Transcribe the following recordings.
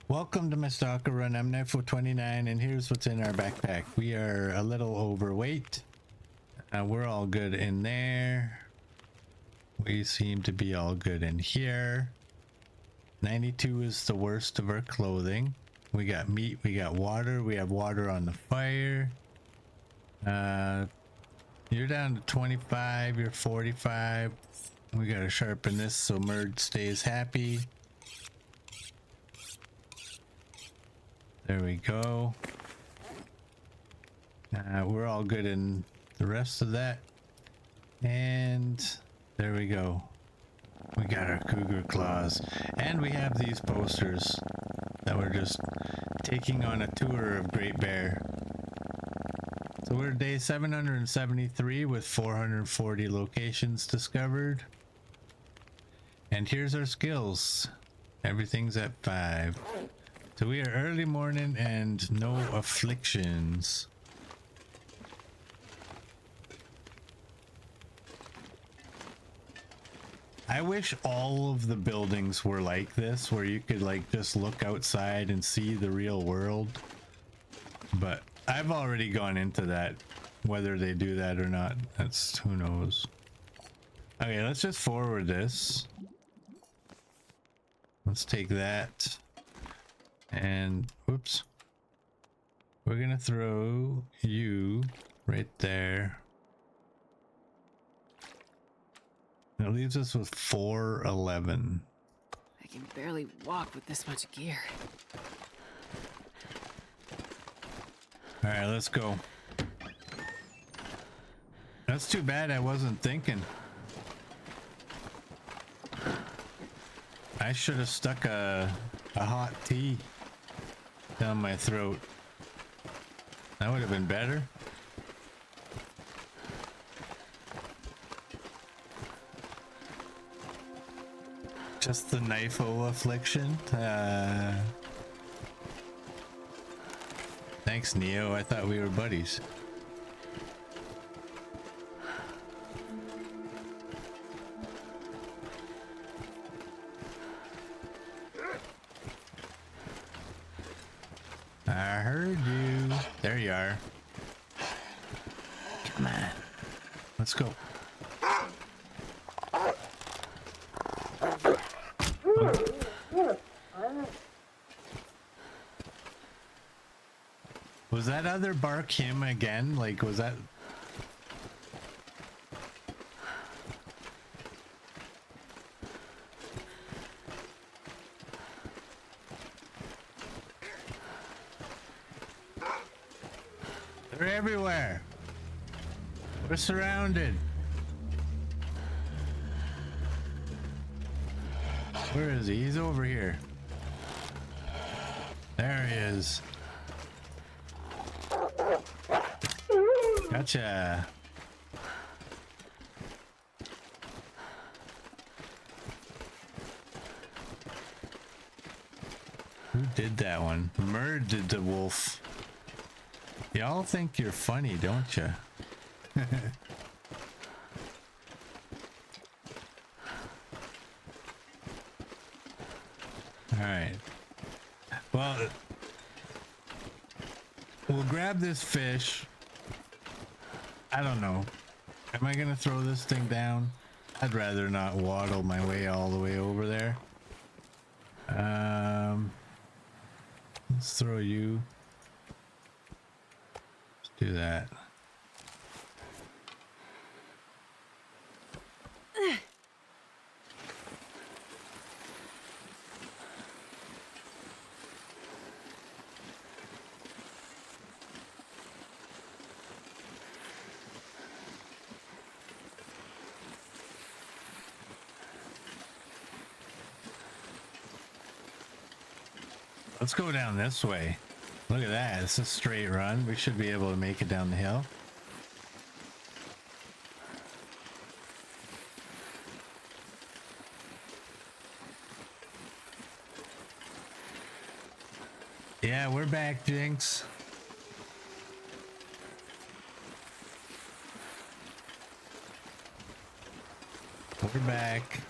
Welcome to my Stalker run. I'm E203, and here's what's in our backpack. We are a little overweight. We're all good in there. We seem to be all good in here. 92 is the worst of our clothing. We got meat, we got water, we have water on the fire. You're down to 25, you're 45. We gotta sharpen this so Murd stays happy. There we go. We're all good in the rest of that. And there we go. We got our cougar claws. And we have these posters that we're just taking on a tour of Great Bear. So we're day 773 with 440 locations discovered. And here's our skills. Everything's at 5. So we are early morning and no afflictions. I wish all of the buildings were like this, where you could like just look outside and see the real world. But I've already gone into that. Whether they do that or not, that's who knows. Okay, let's just forward this. Let's take that. And whoops, we're gonna throw you right there. That leaves us with 411. I can barely walk with this much gear. All right, let's go. That's too bad I wasn't thinking. I should have stuck a hot tea down my throat. That would have been better. Just the knife-o affliction. Thanks, Neo. I thought we were buddies. I heard you. There you are. Come on. Let's go. Was that other bark him again? Like, was that... They're everywhere. We're surrounded. Where is he? He's over here. There he is. Gotcha. Who did that one? Murd did the wolf. Y'all think you're funny, don't you? All right. Well, we'll grab this fish. I don't know. Am I gonna throw this thing down? I'd rather not waddle my way all the way over there. Let's throw you. Let's do that. Let's go down this way. Look at that. It's a straight run. We should be able to make it down the hill. Yeah, we're back, Jinx. We're back.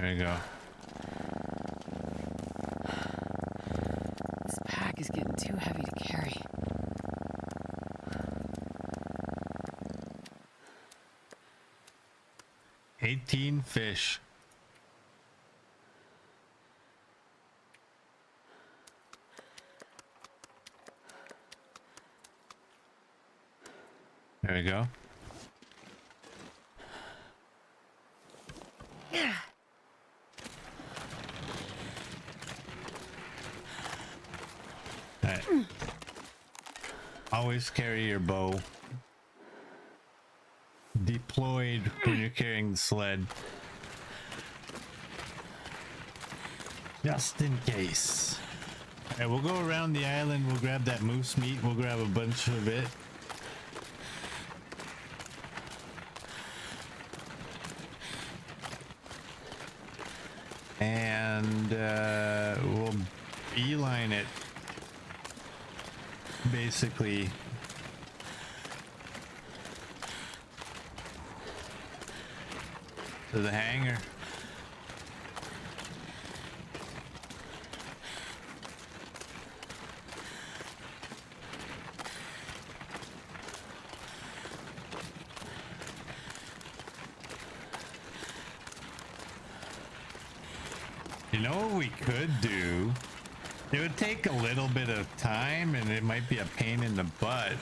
There you go. This pack is getting too heavy to carry. $18 fish. There we go. Alright. Always carry your bow deployed when you're carrying the sled. Just in case. Alright, we'll go around the island, we'll grab that moose meat, we'll grab a bunch of it. And we'll beeline it basically to the hangar. You know what we could do? It would take a little bit of time and it might be a pain in the butt.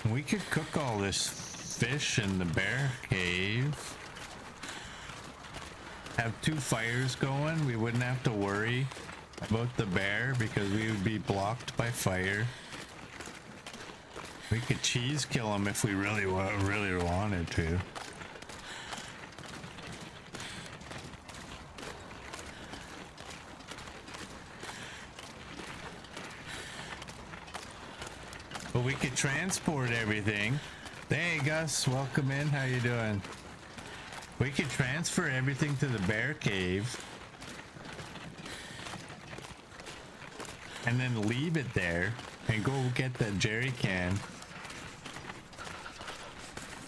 We could cook all this fish in the bear cave. Have 2 fires going. We wouldn't have to worry about the bear because we would be blocked by fire. We could cheese kill him if we really wanted to. But we could transport everything. Hey Gus, welcome in. How you doing? We could transfer everything to the bear cave and then leave it there and go get that jerry can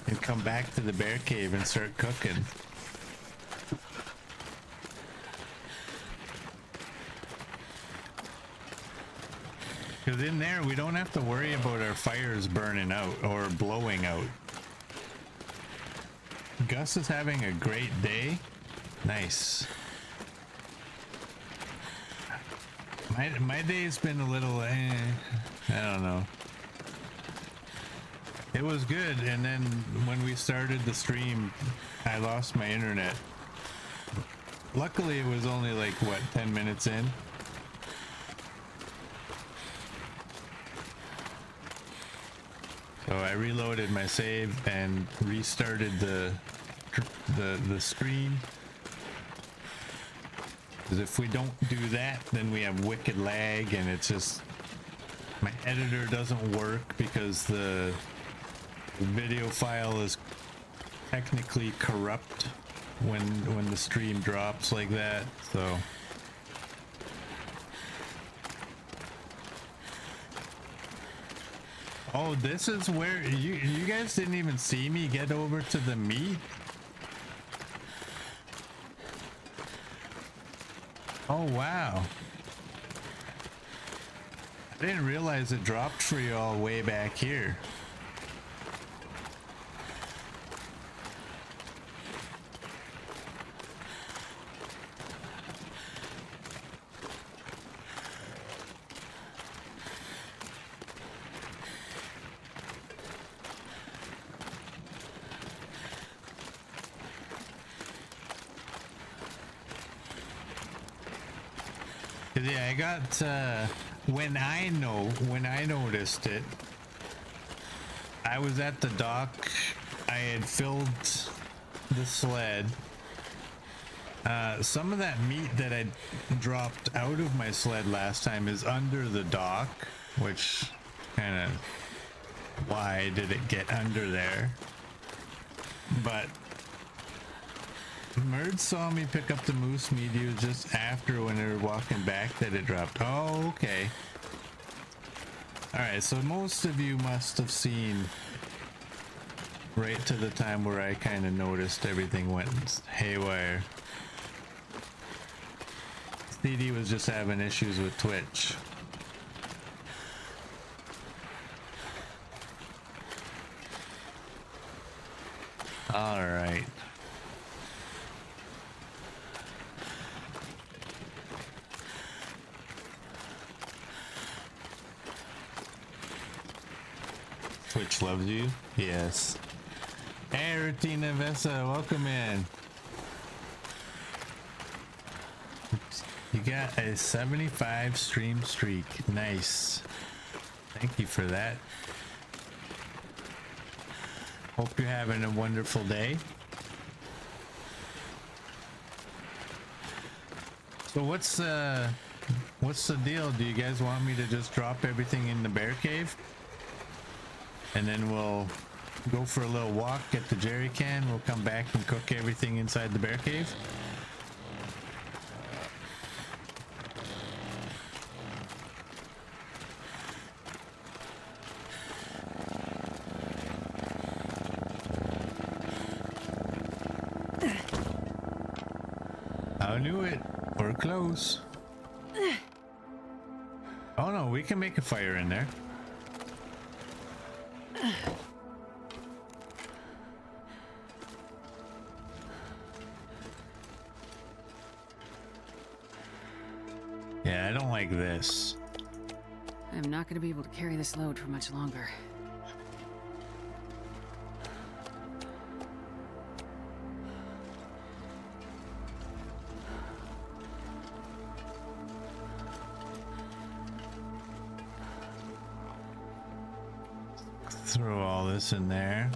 and come back to the bear cave and start cooking. Because in there, we don't have to worry about our fires burning out or blowing out. Gus is having a great day. Nice. My day's been a little, I don't know. It was good, and then when we started the stream, I lost my internet. Luckily, it was only like, what, 10 minutes in? So I reloaded my save and restarted the stream. Because if we don't do that, then we have wicked lag and it's just my editor doesn't work because the video file is technically corrupt when the stream drops like that. So oh, this is where you guys didn't even see me get over to the meat. Oh wow. I didn't realize it dropped for you all way back here. Yeah, I got when I noticed it, I was at the dock. I had filled the sled. Some of that meat that I dropped out of my sled last time is under the dock, which kind of, why did it get under there? But Merd saw me pick up the moose meat. He was just after when they were walking back that it dropped. Oh, okay. Alright, so most of you must have seen right to the time where I kind of noticed everything went haywire. CD was just having issues with Twitch. All right. Twitch loves you. Yes. Hey, Rutina Vessa, welcome in. You got a 75 stream streak. Nice. Thank you for that. Hope you're having a wonderful day. So what's the deal? Do you guys want me to just drop everything in the bear cave? And then we'll go for a little walk, get the jerry can, we'll come back and cook everything inside the bear cave? I knew it. We're close. Oh no, we can make a fire in there. Yeah, I don't like this. I'm not going to be able to carry this load for much longer. Throw all this in there.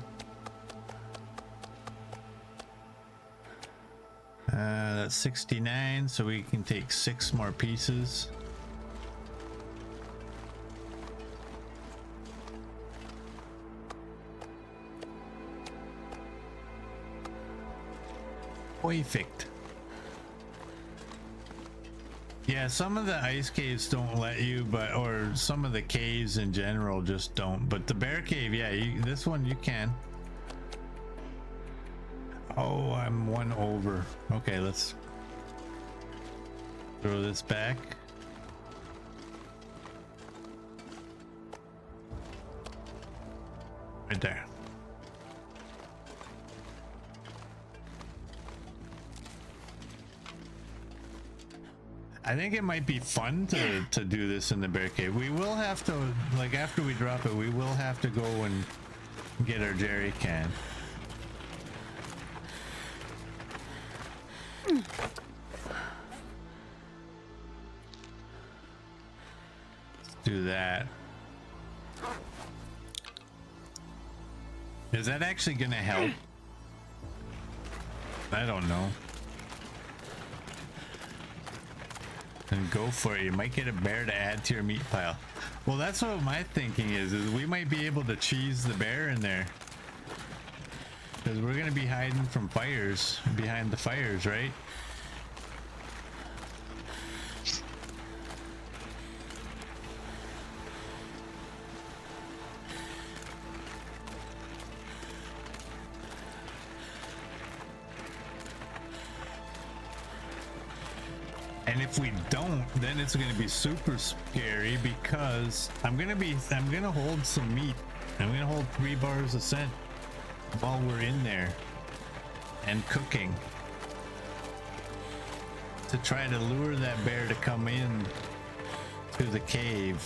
That's 69, so we can take 6 more pieces. Perfect. Yeah, some of the ice caves don't let you, or some of the caves in general just don't. But the bear cave, yeah, this one you can. Oh, I'm 1 over. Okay, let's throw this back. Right there. I think it might be fun to do this in the bear cave. We will have to, like, after we drop it, we will have to go and get our jerry can. Let's do that. Is that actually gonna help? I don't know. And go for it. You might get a bear to add to your meat pile. Well, that's what my thinking is we might be able to cheese the bear in there. Because we're going to be hiding from fires, behind the fires, right? And if we don't, then it's going to be super scary because I'm going to hold some meat. I'm going to hold 3 bars of scent while we're in there and cooking to try to lure that bear to come in to the cave.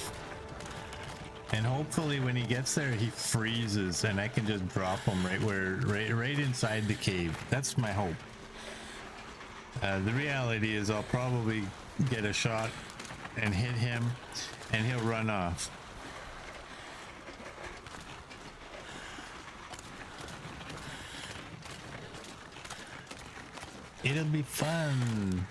And hopefully when he gets there, he freezes and I can just drop him right inside the cave. That's my hope. The reality is I'll probably get a shot and hit him and he'll run off. It'll be fun.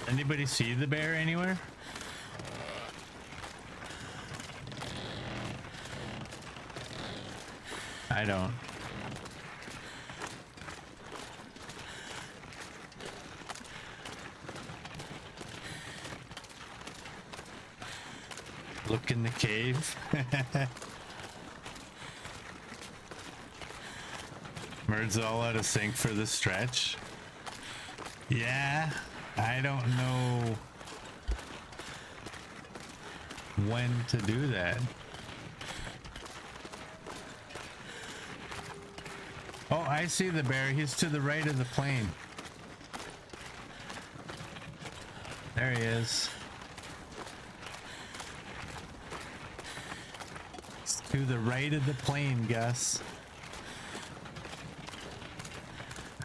Anybody see the bear anywhere? I don't. Look in the cave. Murd's all out of sync for the stretch. Yeah, I don't know when to do that. Oh, I see the bear. He's to the right of the plane. There he is. It's to the right of the plane, Gus.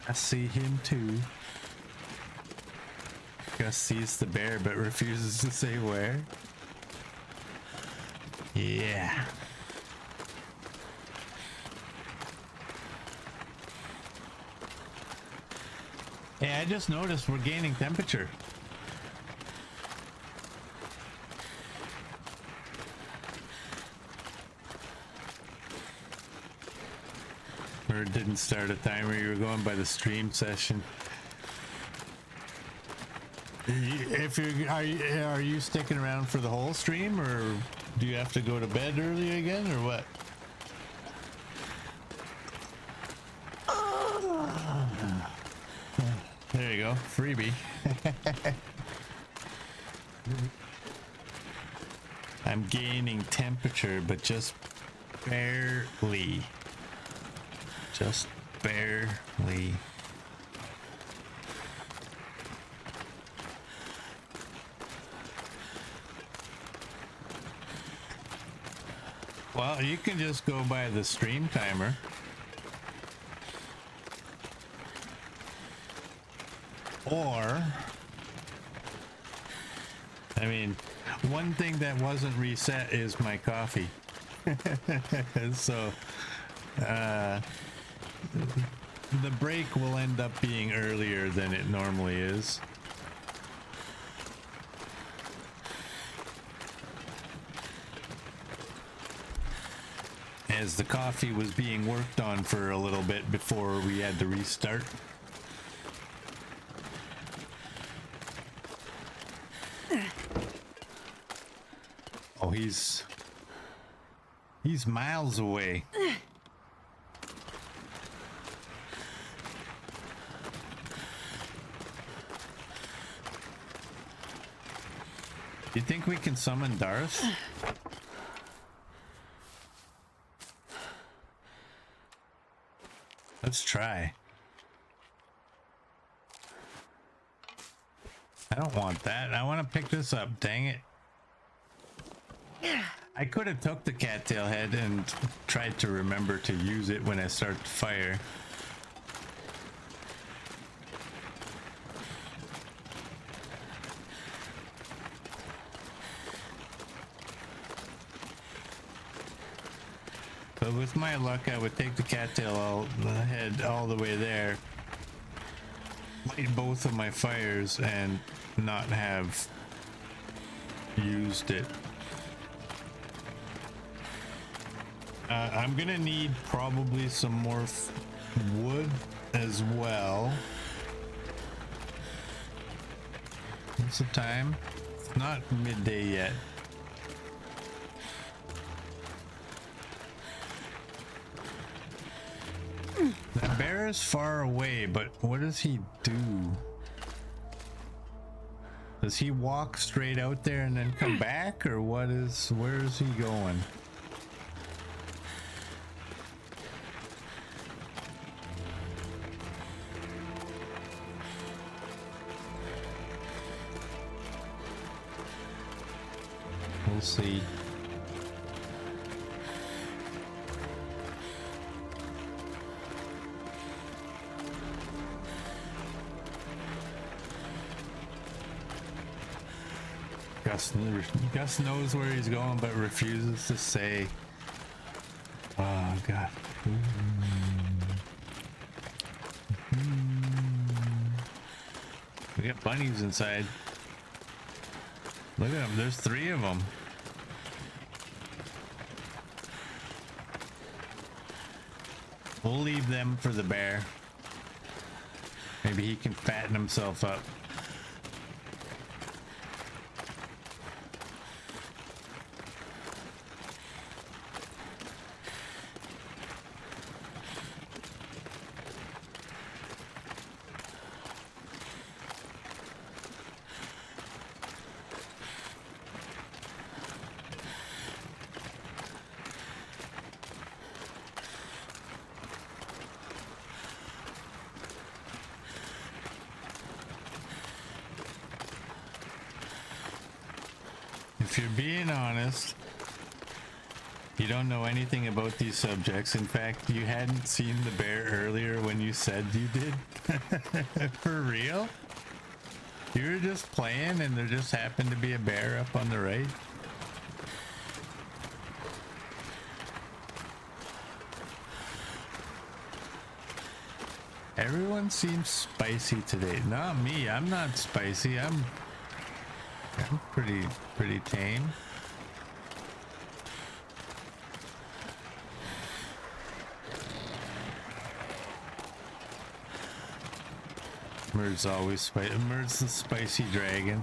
I see him too. Gus sees the bear but refuses to say where. Yeah. Hey, I just noticed we're gaining temperature. Or it didn't start a timer, you were going by the stream session. If you are you sticking around for the whole stream, or do you have to go to bed early again, or what? There you go, freebie. I'm gaining temperature, but just barely. Just barely. Well, you can just go by the stream timer. Or, I mean, one thing that wasn't reset is my coffee. So, the break will end up being earlier than it normally is. As the coffee was being worked on for a little bit before we had to restart. Oh, he's miles away. You think we can summon Darth? Let's try. I don't want that. I want to pick this up. Dang it. I could have took the cattail head and tried to remember to use it when I start to fire. But with my luck, I would take the cattail head all the way there, light both of my fires, and not have used it. I'm gonna need probably some more wood as well. What's the time? It's not midday yet. That bear is far away, but what does he do? Does he walk straight out there and then come back, or where is he going? We'll see. Gus knows where he's going, but refuses to say. Oh, God. We got bunnies inside. Look at them. There's 3 of them. We'll leave them for the bear. Maybe he can fatten himself up. If you're being honest, you don't know anything about these subjects. In fact, you hadn't seen the bear earlier when you said you did. For real? You were just playing and there just happened to be a bear up on the right? Everyone seems spicy today. Not me. I'm not spicy. I'm pretty tame. Murd's always spicy. Murd's the spicy dragon.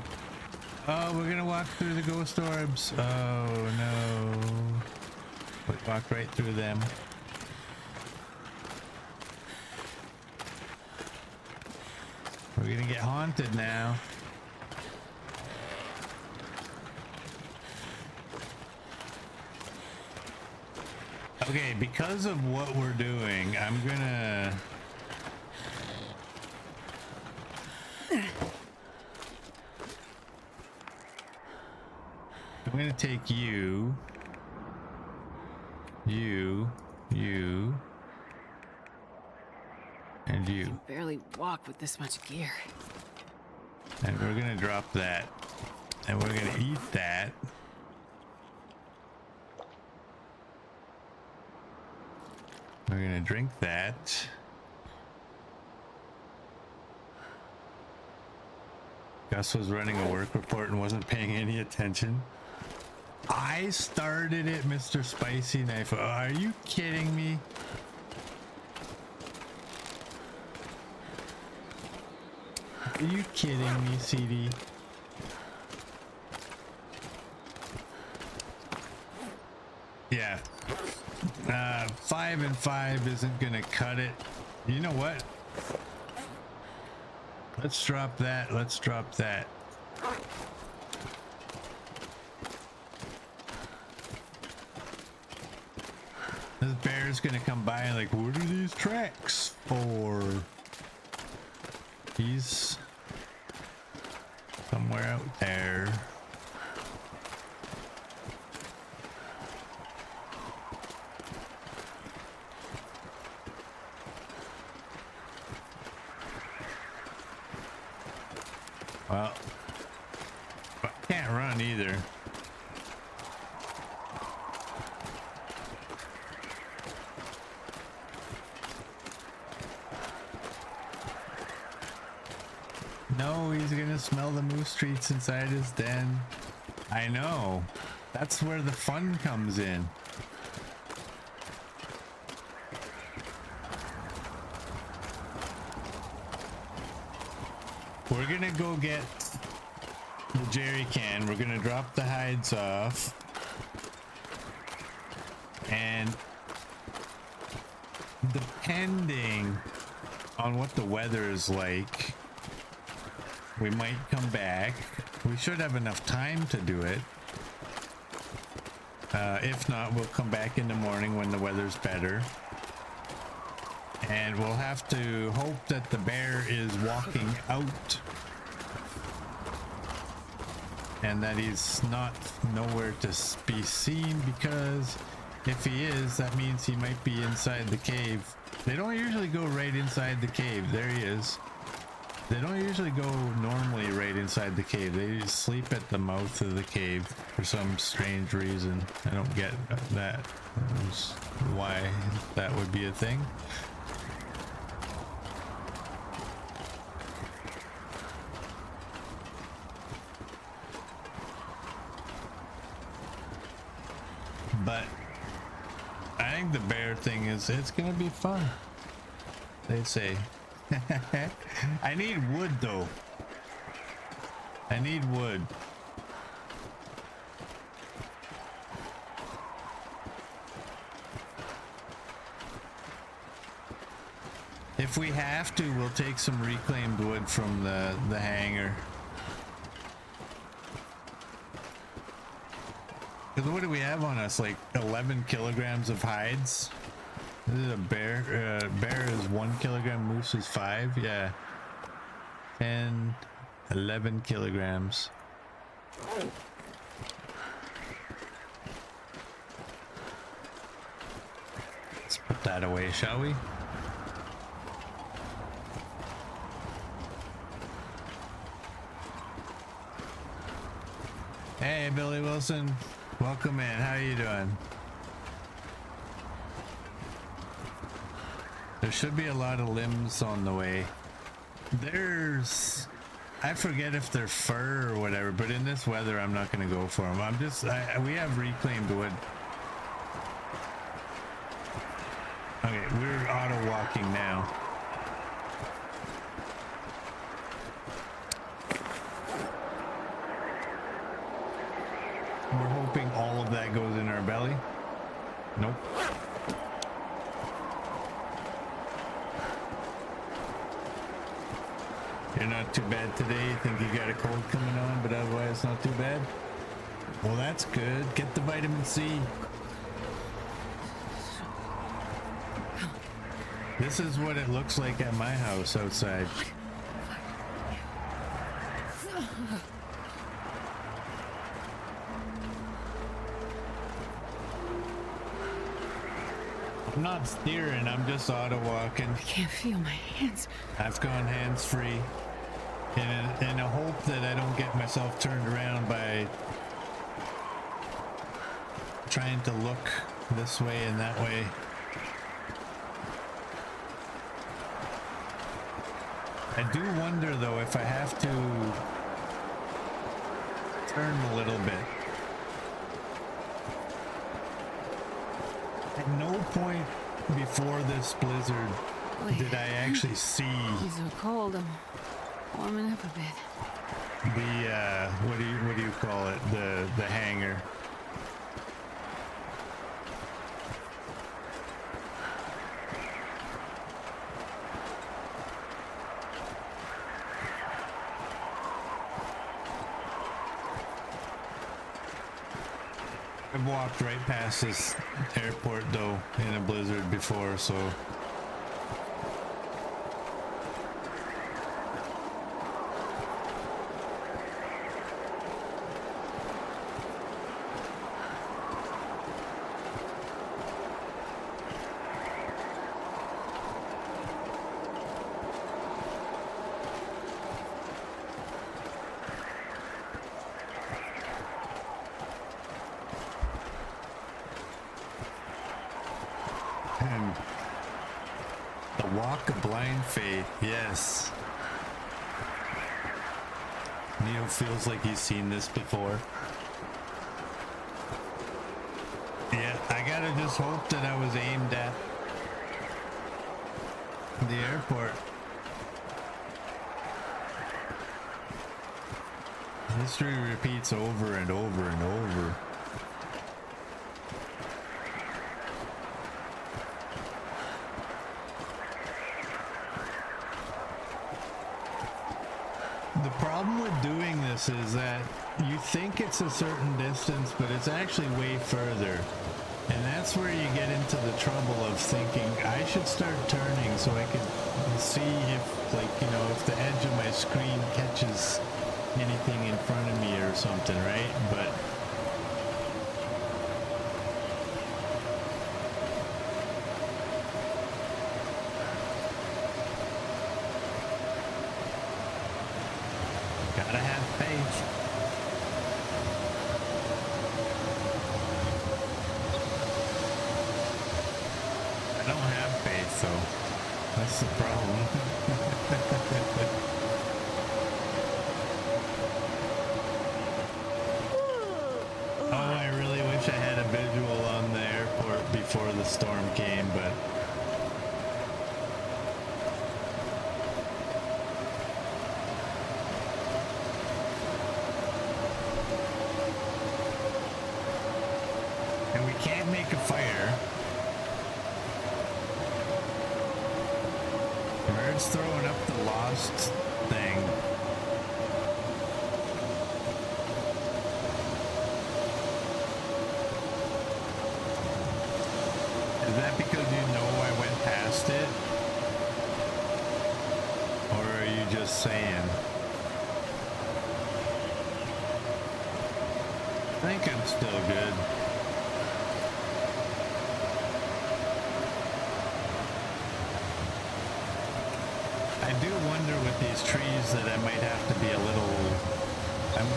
Oh, we're gonna walk through the ghost orbs. Oh no. We walk right through them. We're gonna get haunted now. Okay, because of what we're doing, I'm gonna take you, and you. I can barely walk with this much gear. And we're gonna drop that. And we're gonna eat that. We're gonna drink that. Gus was running a work report and wasn't paying any attention. I started it, Mr. Spicy Knife. Oh, are you kidding me? Are you kidding me, CD? Yeah. 5 and 5 isn't gonna cut it. You know what? Let's drop that. Let's drop that. This bear's gonna come by and like, what are these tracks for? He's somewhere out there. Well, I can't run either. No, he's gonna smell the moose treats inside his den. I know. That's where the fun comes in. We're gonna go get the jerry can. We're gonna drop the hides off. And depending on what the weather is like, we might come back. We should have enough time to do it. If not, we'll come back in the morning when the weather's better. And we'll have to hope that the bear is walking out and that he's not nowhere to be seen, because if he is, that means he might be inside the cave. They don't usually go right inside the cave. There he is. They don't usually go normally right inside the cave. They sleep at the mouth of the cave for some strange reason. I don't get that. Why that would be a thing. But I think the bear thing it's gonna be fun. They say. I need wood though. I need wood. If we have to, we'll take some reclaimed wood from the hangar. Because what do we have on us? Like 11 kilograms of hides? This is a bear. Bear is 1 kilogram, moose is 5. Yeah. 10, 11 kilograms. Let's put that away, shall we? Hey, Billy Wilson. Welcome in. How you doing? There should be a lot of limbs on the way. There's... I forget if they're fur or whatever, but in this weather, I'm not going to go for them. We have reclaimed wood. Okay, we're auto-walking now. We're hoping all of that goes in our belly. Nope. You're not too bad today. You think you got a cold coming on, but otherwise not too bad? Well, that's good. Get the vitamin C. This is what it looks like at my house outside. I'm not steering, I'm just auto walking. I can't feel my hands. I've gone hands free in a hope that I don't get myself turned around by trying to look this way and that way. I do wonder though if I have to turn a little bit. At no point before this blizzard did I actually see It's so cold. I'm warming up a bit. the what do you call it, the hangar. I've walked right past this airport though in a blizzard before, so walk of blind faith, yes. Neo feels like he's seen this before. Yeah, I gotta just hope that I was aimed at the airport. History repeats over and over and over. The problem with doing this is that you think it's a certain distance, but it's actually way further. And that's where you get into the trouble of thinking, I should start turning so I can see if, like, you know, if the edge of my screen catches anything in front of me or something, right? But gotta have faith. I don't have faith, though. That's the problem. Oh, I really wish I had a visual on the airport before the storm came, but and we can't make a fire. Bird's throwing up the lost thing. Is that because you know I went past it? Or are you just saying? I think I'm still good. I do wonder with these trees that I might have to be a little... I'm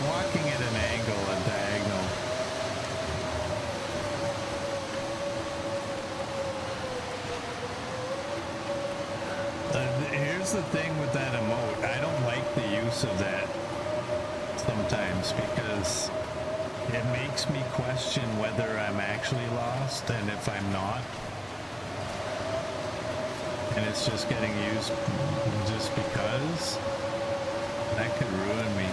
walking at an angle, a diagonal. Here's the thing with that emote. I don't like the use of that sometimes because it makes me question whether I'm actually lost and if I'm not. And it's just getting used just because. That could ruin me.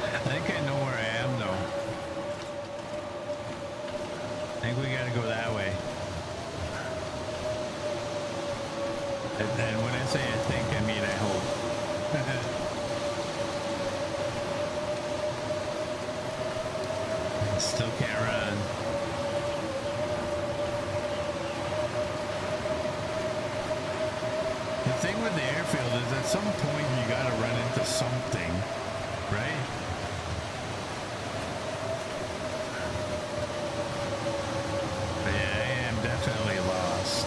I think I know where I am though. I think we gotta go that way. And when I say I think, I mean I hope. Still can't run. The thing with the airfield is at some point you gotta run into something, right? But yeah, I am definitely lost.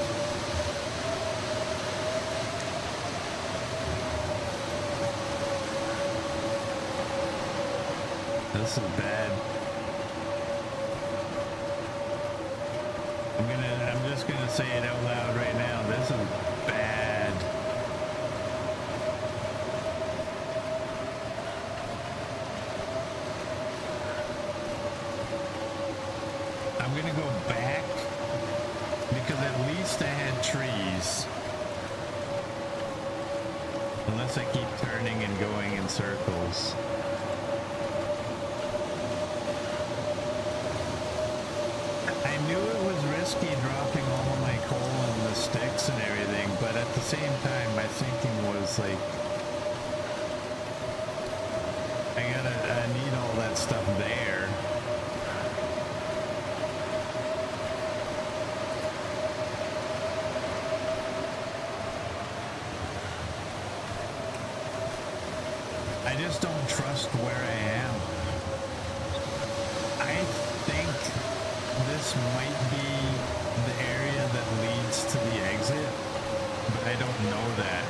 This is bad. I'm just gonna say it out loud right now. This is bad. I'm gonna go back because at least I had trees. Unless I keep turning and going in circles. I knew it was risky dropping all of my coal and the sticks and everything, but at the same time, my thinking was like, I need all that stuff there. I just don't trust where I am. I think this might be the area that leads to the exit, but I don't know that.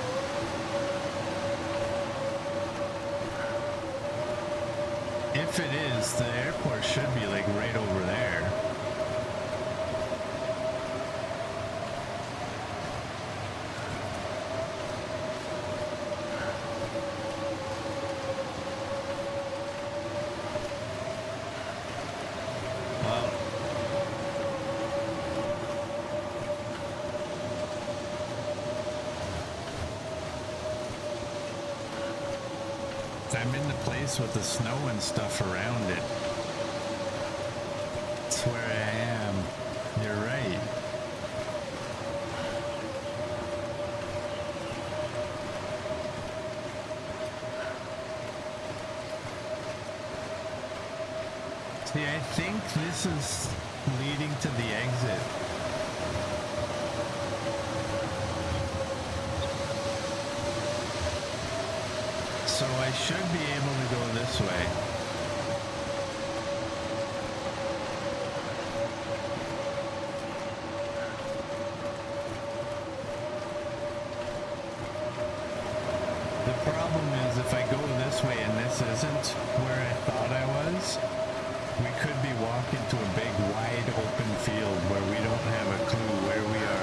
If it is, the airport should be like right over there. I'm in the place with the snow and stuff around it. That's where I am. You're right. See, I think this is leading to the exit. So I should be able to go this way. The problem is if I go this way and this isn't where I thought I was, we could be walking to a big wide open field where we don't have a clue where we are.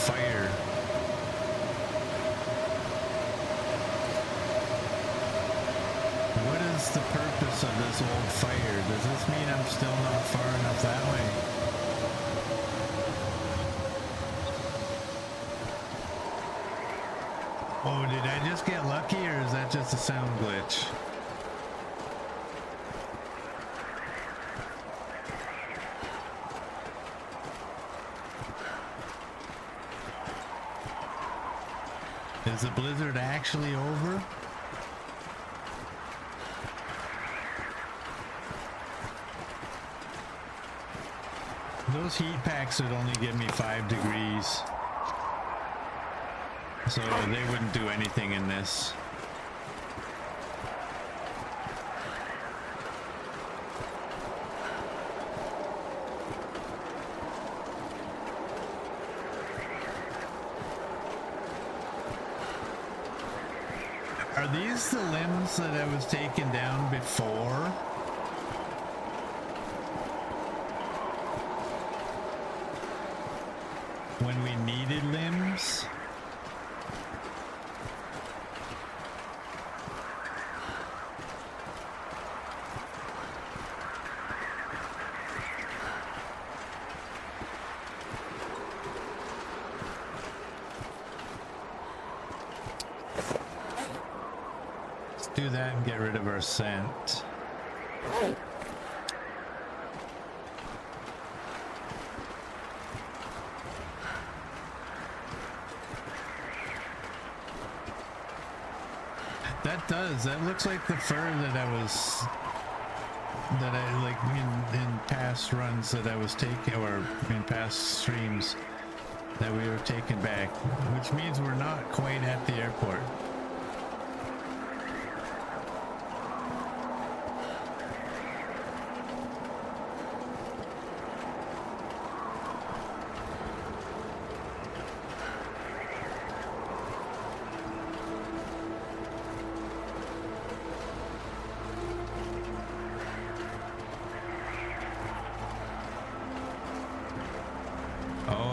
fire. What is the purpose of this old fire? Does this mean I'm still not far enough that way? Oh, did I just get lucky, or is that just a sound glitch? Is the blizzard actually over? Those heat packs would only give me 5 degrees. So they wouldn't do anything in this. Are these the limbs that I was taking down before? When we needed limbs? Let's do that and get rid of our scent. That looks like the fur that I like in past runs that I was taking, or in past streams that we were taking back, which means we're not quite at the airport.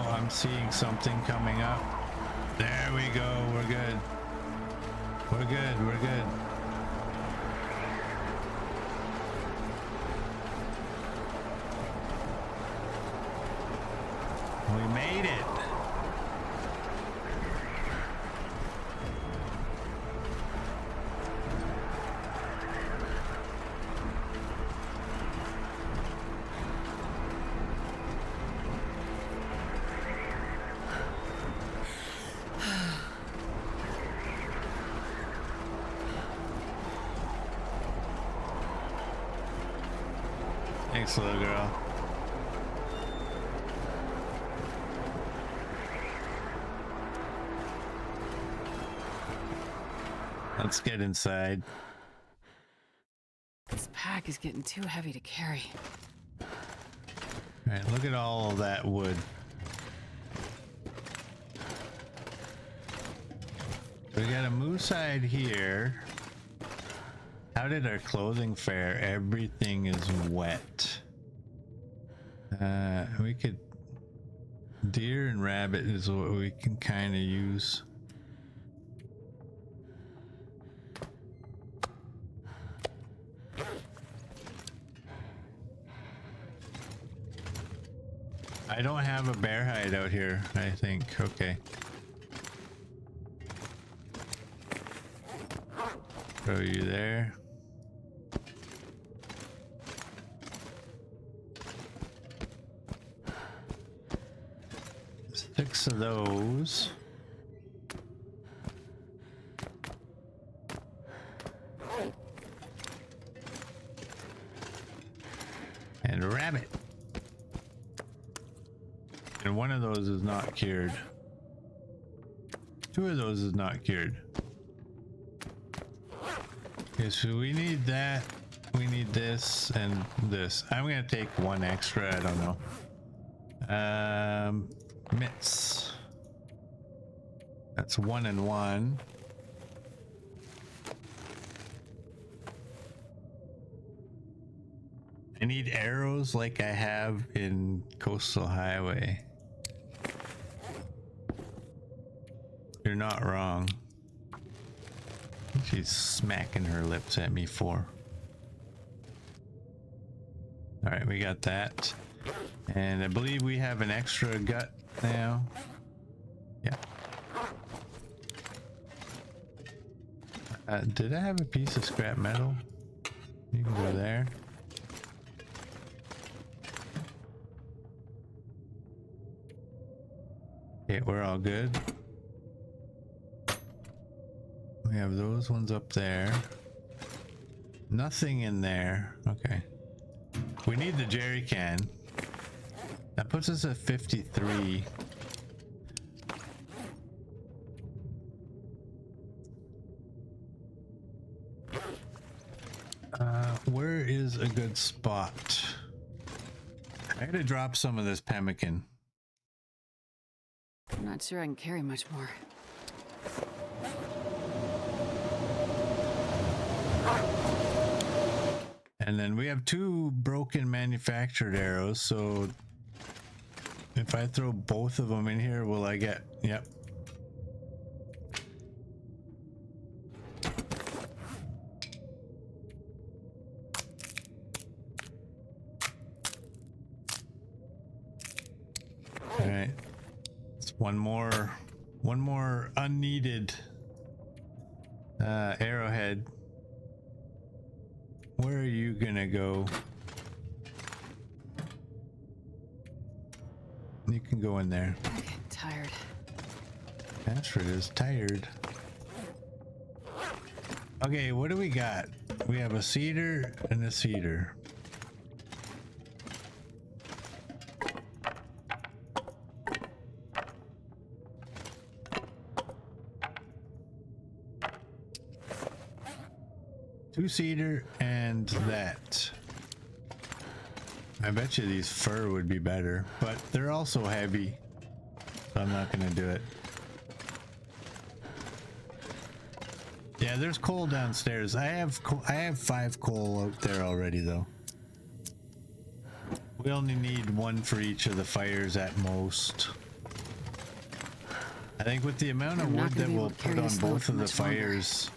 I'm seeing something coming up. There we go. We're good. We're good. We're good. We made it. Thanks, little girl. Let's get inside. This pack is getting too heavy to carry. All right, look at all of that wood. We got a moose hide here. How did our clothing fare? Everything is wet. We could... Deer and rabbit is what we can kind of use. I don't have a bear hide out here, I think. Okay. Throw you there. 6 of those. And a rabbit. And one of those is not cured. 2 of those is not cured. Okay, so we need that. We need this and this. I'm gonna take 1 extra. I don't know. Mitts. That's 1 and 1. I need arrows like I have in Coastal Highway. You're not wrong. She's smacking her lips at me for. All right, we got that. And I believe we have an extra gut now. Yeah. Did I have a piece of scrap metal? You can go there. Okay, we're all good. We have those ones up there. Nothing in there. Okay. We need the jerry can. That puts us at 53. Where is a good spot? I gotta drop some of this pemmican. I'm not sure I can carry much more. And then we have 2 broken manufactured arrows, so if I throw both of them in here, will I get... Yep. All right. It's one more unneeded arrowhead. Where are you gonna go? You can go in there. I'm getting tired. Astrid is tired. Okay, what do we got? We have a cedar and a cedar. Two cedar and that. I bet you these fir would be better, but they're also heavy, so I'm not gonna do it. Yeah, there's coal downstairs. I have 5 coal out there already, though. We only need 1 for each of the fires at most. I think with the amount of wood that we'll put on both of the fires,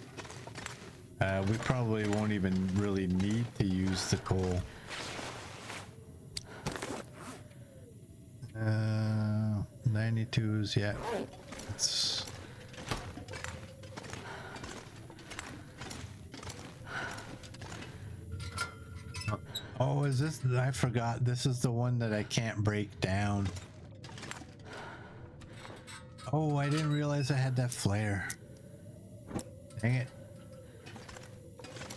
we probably won't even really need to use the coal. 92s, yeah. It's... Oh, is this? I forgot. This is the one that I can't break down. Oh, I didn't realize I had that flare. Dang it.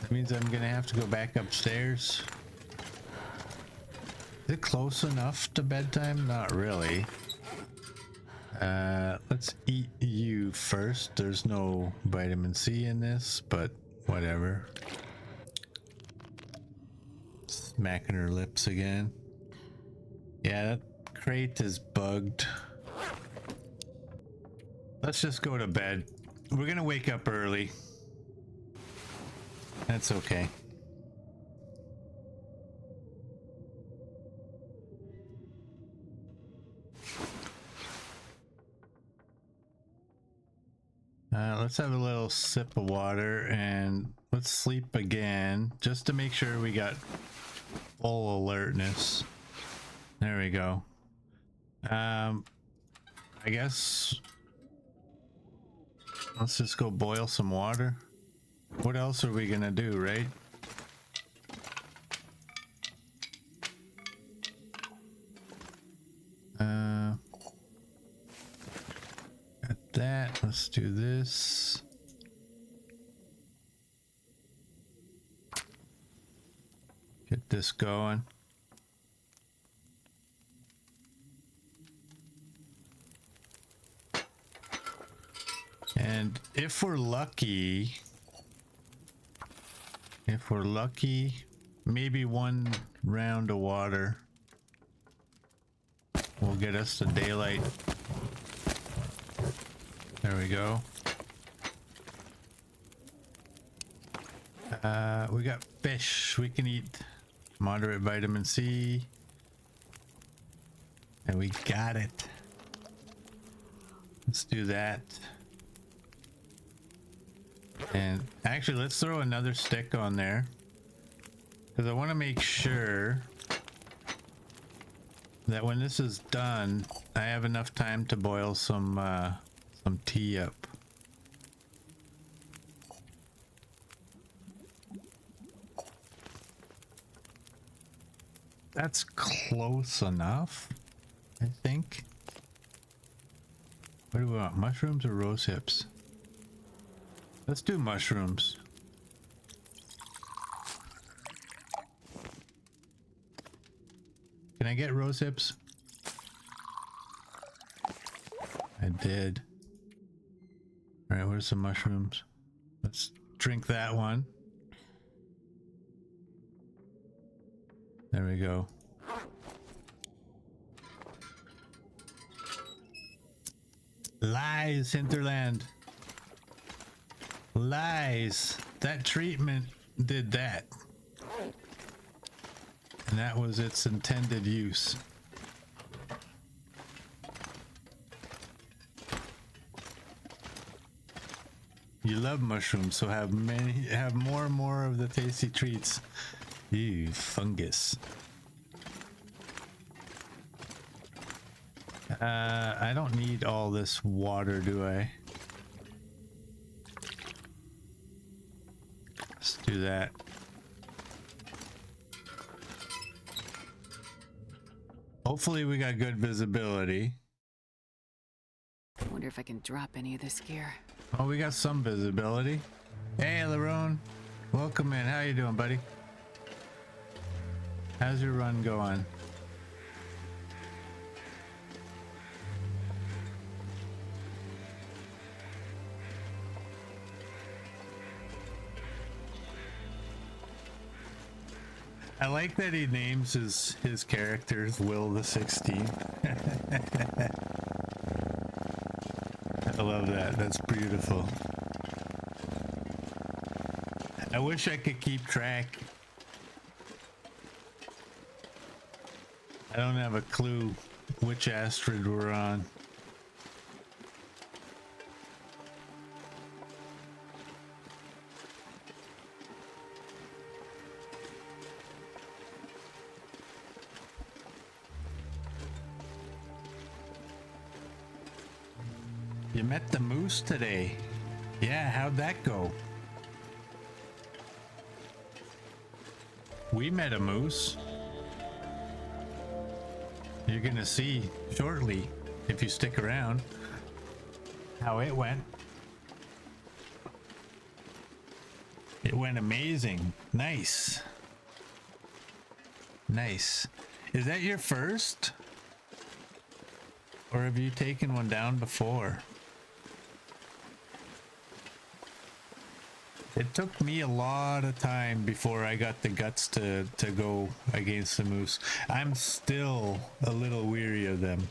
That means I'm gonna have to go back upstairs. Is it close enough to bedtime? Not really. Let's eat you first. There's no vitamin C in this, but whatever. Smacking her lips again. Yeah, that crate is bugged. Let's just go to bed. We're gonna wake up early. That's okay. Let's have a little sip of water and let's sleep again just to make sure we got full alertness. There we go. I guess let's just go boil some water. What else are we gonna do, right? Got that. Let's do this. Get this going. And if we're lucky, maybe 1 round of water will get us to daylight. There we go. We got fish. We can eat moderate vitamin C. And we got it. Let's do that. And actually, let's throw another stick on there, because I want to make sure that when this is done, I have enough time to boil some tea up. That's close enough, I think. What do we want? Mushrooms or rose hips? Let's do mushrooms. Can I get rose hips? I did. All right, where's some mushrooms? Let's drink that one. There we go. Lies, Hinterland. Lies. That treatment did that. And that was its intended use. You love mushrooms, so have more and more of the tasty treats. Ew, fungus. I don't need all this water, do I? Let's do that. Hopefully we got good visibility. I wonder if I can drop any of this gear. Oh, we got some visibility. Hey, Larone. Welcome in. How you doing, buddy? How's your run going? I like that he names his characters Will the 16th. I love that. That's beautiful. I wish I could keep track. I don't have a clue which asteroid we're on. You met the moose today. Yeah, how'd that go? We met a moose. You're gonna see shortly, if you stick around, how it went. It went amazing. Nice. Nice. Is that your first? Or have you taken one down before? It took me a lot of time before I got the guts to go against the moose. I'm still a little weary of them.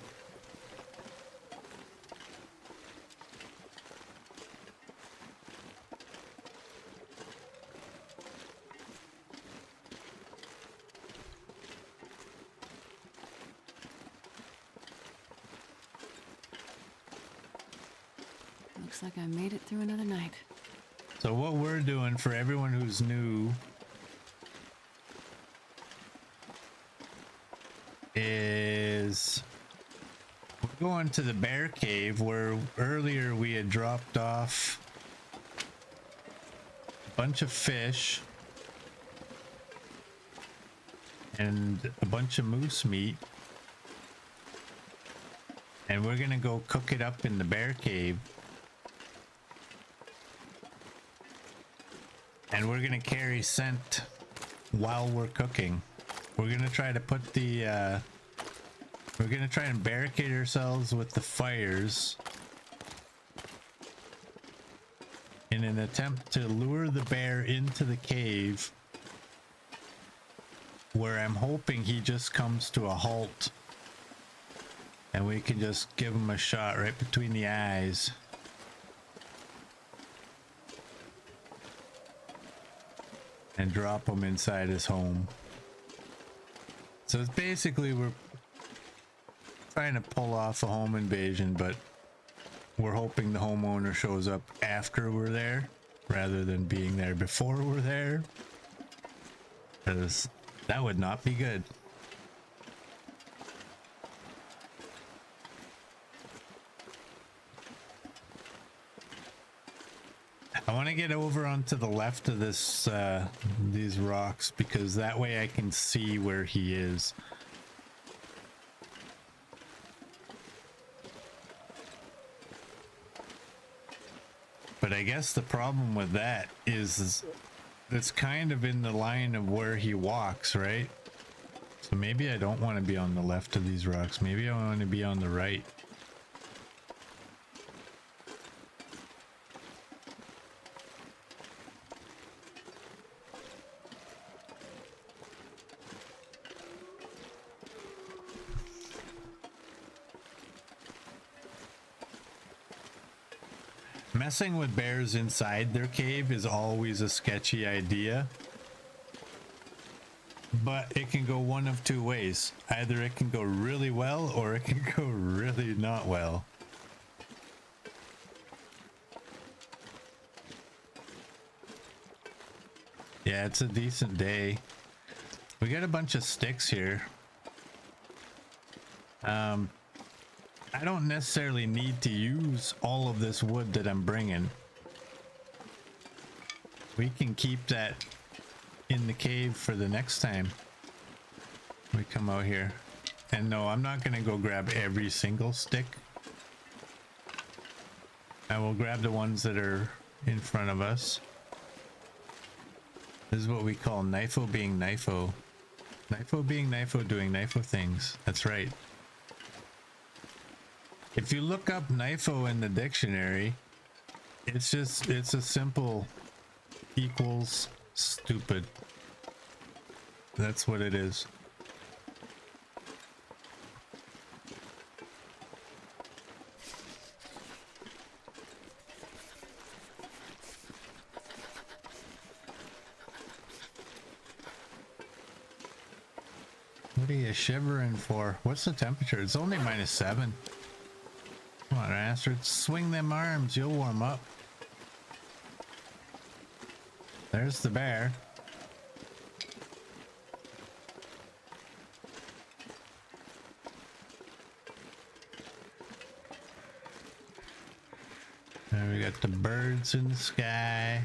Looks like I made it through another night. So what we're doing, for everyone who's new, is we're going to the bear cave where earlier we had dropped off a bunch of fish and a bunch of moose meat, and we're gonna go cook it up in the bear cave. And we're gonna carry scent while we're cooking. We're gonna try to put the we're gonna try and barricade ourselves with the fires in an attempt to lure the bear into the cave, where I'm hoping he just comes to a halt and we can just give him a shot right between the eyes. And drop him inside his home. So it's basically we're trying to pull off a home invasion, but we're hoping the homeowner shows up after we're there. rather than being there before we're there, because that would not be good. I want to get over onto the left of this these rocks, because that way I can see where he is. But I guess the problem with that is it's kind of in the line of where he walks, right? So maybe I don't want to be on the left of these rocks. Maybe I want to be on the right. Messing with bears inside their cave is always a sketchy idea, but it can go one of two ways. Either it can go really well or it can go really not well. Yeah, it's a decent day. We got a bunch of sticks here. I don't necessarily need to use all of this wood that I'm bringing. We can keep that in the cave for the next time we come out here. And no, I'm not going to go grab every single stick. I will grab the ones that are in front of us. This is what we call knifo being knifo. Knifo being knifo, doing knifo things. That's right. If you look up knifo in the dictionary, it's a simple equals stupid. That's what it is. What are you shivering for? What's the temperature? It's only -7. Come on, Astrid, swing them arms, you'll warm up. There's the bear. There we got the birds in the sky.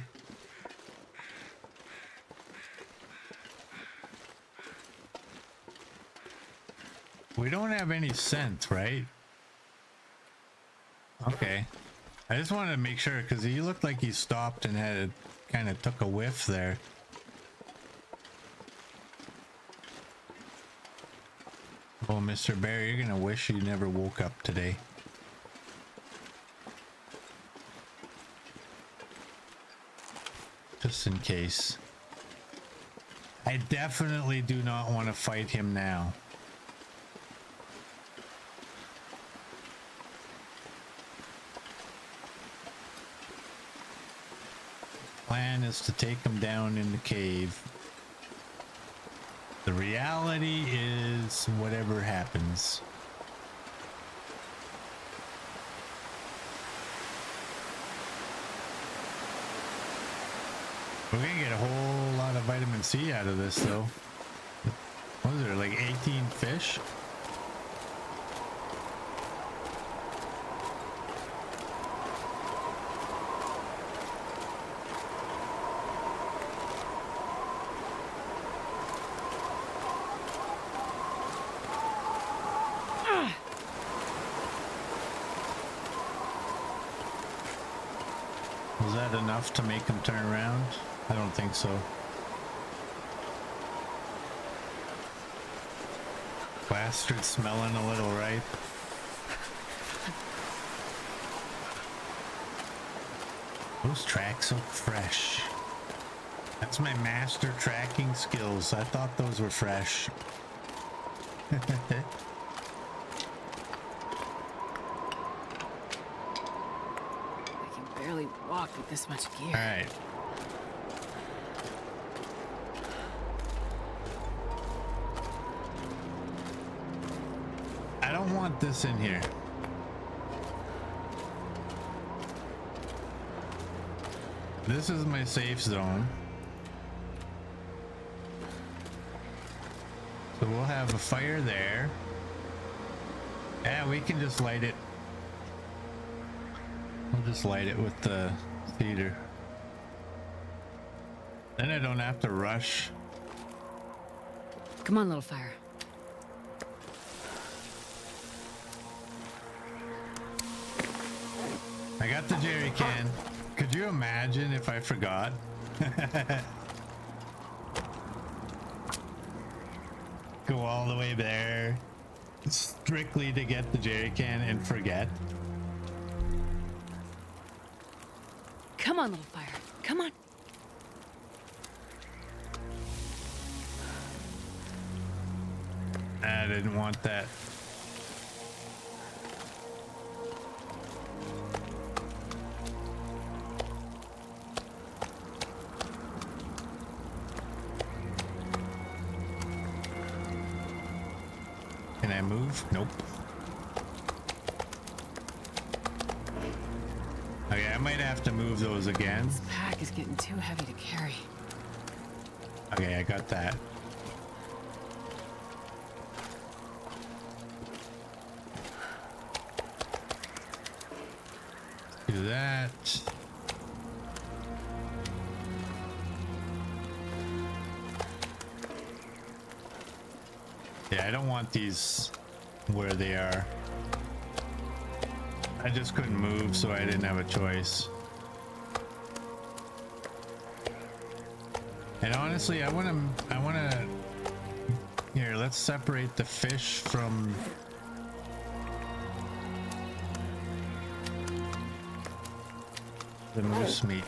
We don't have any scent, right? Okay. I just wanted to make sure, because he looked like he stopped and had kind of took a whiff there. Oh, Mr. Bear, you're gonna wish you never woke up today. Just in case. I definitely do not want to fight him now. Plan is to take him down in the cave. The reality is whatever happens. We're gonna get a whole lot of vitamin C out of this though. What is there, like 18 fish? Was that enough to make him turn around? I don't think so. Bastard smelling a little ripe. Those tracks look fresh. That's my master tracking skills. I thought those were fresh. I can barely walk with this much gear. All right. I don't want this in here. this is my safe zone. So we'll have a fire there. Yeah, we can just light it. We'll just light it with the cedar. Then I don't have to rush. Come on, little fire. I got the jerry can. Could you imagine if I forgot? Go all the way there strictly to get the jerry can and forget. Come on, little fire. Come on. I didn't want that. Can I move? Nope. Okay, I might have to move those again. This pack is getting too heavy to carry. Okay, I got that. Do that. Yeah, I don't want these where they are. I just couldn't move, so I didn't have a choice. And honestly, I wanna here, let's separate the fish from the moose meat.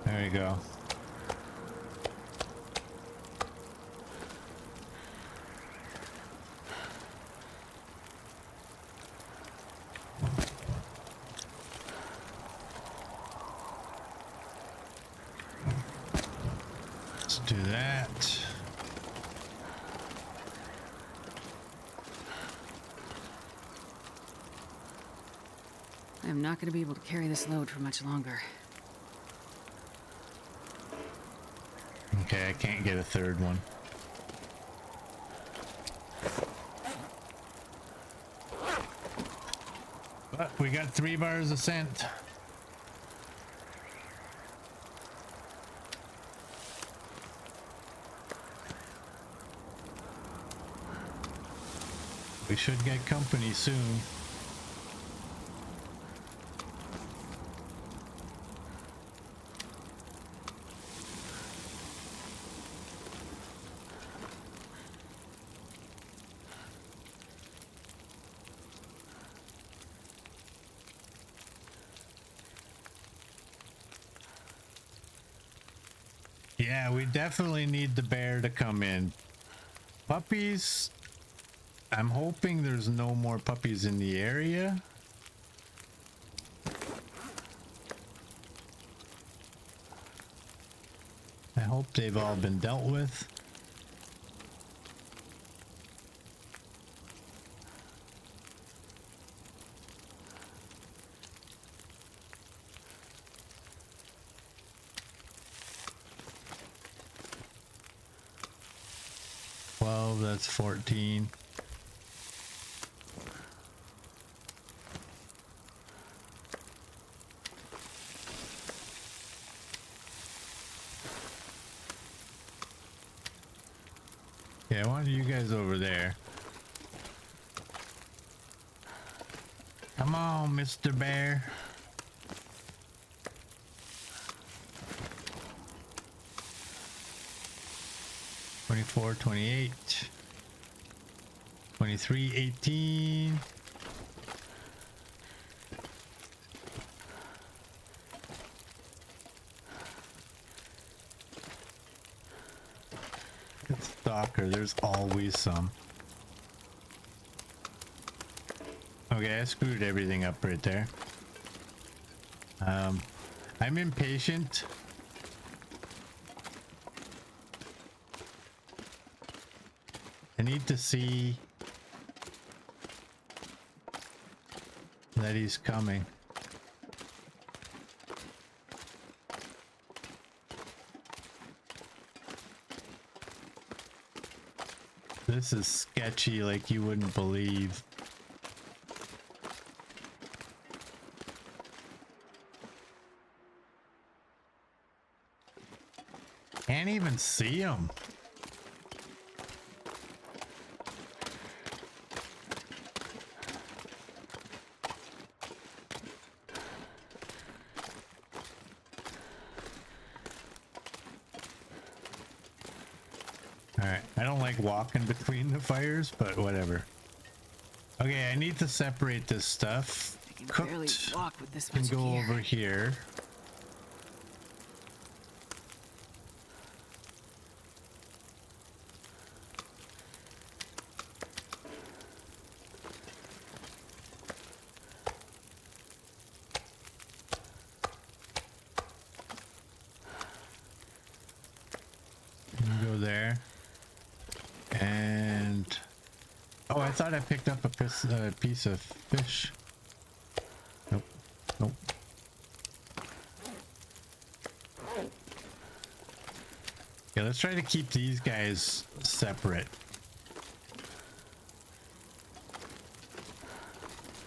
There you go. Let's do that. I am not going to be able to carry this load for much longer. Okay, I can't get a third one. But we got 3 bars of scent. We should get company soon. Yeah, we definitely need the bear to come in. Puppies, I'm hoping there's no more puppies in the area. I hope they've all been dealt with. That's 14. Yeah, I want you guys over there. Come on, Mr. Bear. $24, $28, $23, $18. Stalker, there's always some. Okay, I screwed everything up right there. I'm impatient. I need to see that he's coming. This is sketchy like you wouldn't believe. Can't even see him. Alright, I don't like walking between the fires, but whatever. Okay, I need to separate this stuff. I can barely walk with this Can much go gear. over here. Go there. And oh, I thought I picked up a piece of fish. Nope. Nope. Yeah, let's try to keep these guys separate.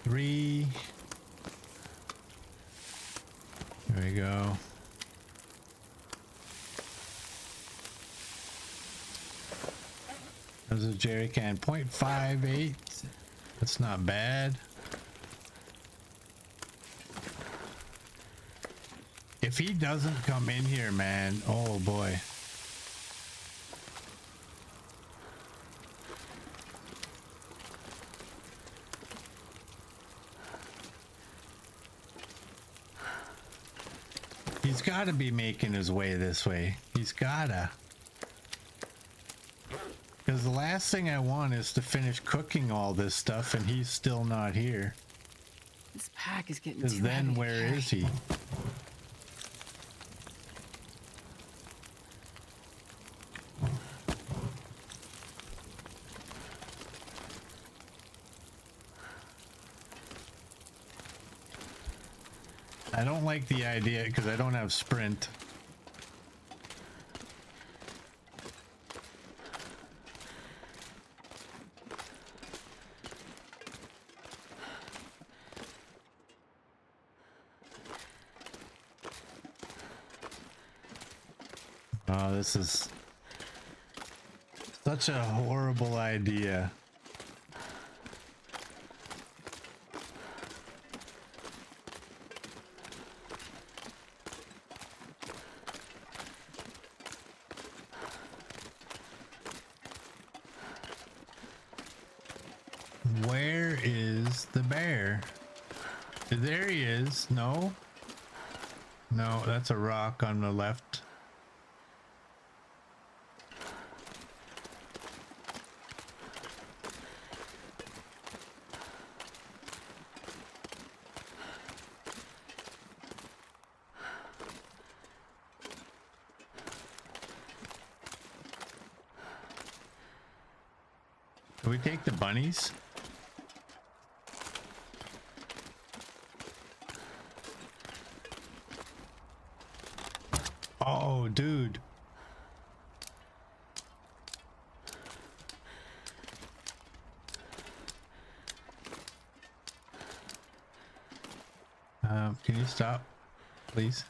3. There we go. There's a jerry can. 0.58. That's not bad. If he doesn't come in here, man, oh boy. He's got to be making his way this way. He's gotta. Because the last thing I want is to finish cooking all this stuff and he's still not here. This pack is getting Because too then heavy to where carry. is he? I don't like the idea because I don't have sprint. Oh, this is such a horrible idea. Where is the bear? There he is. No. No, that's a rock on the left. Can we take the bunnies? Oh, dude. Can you stop, please?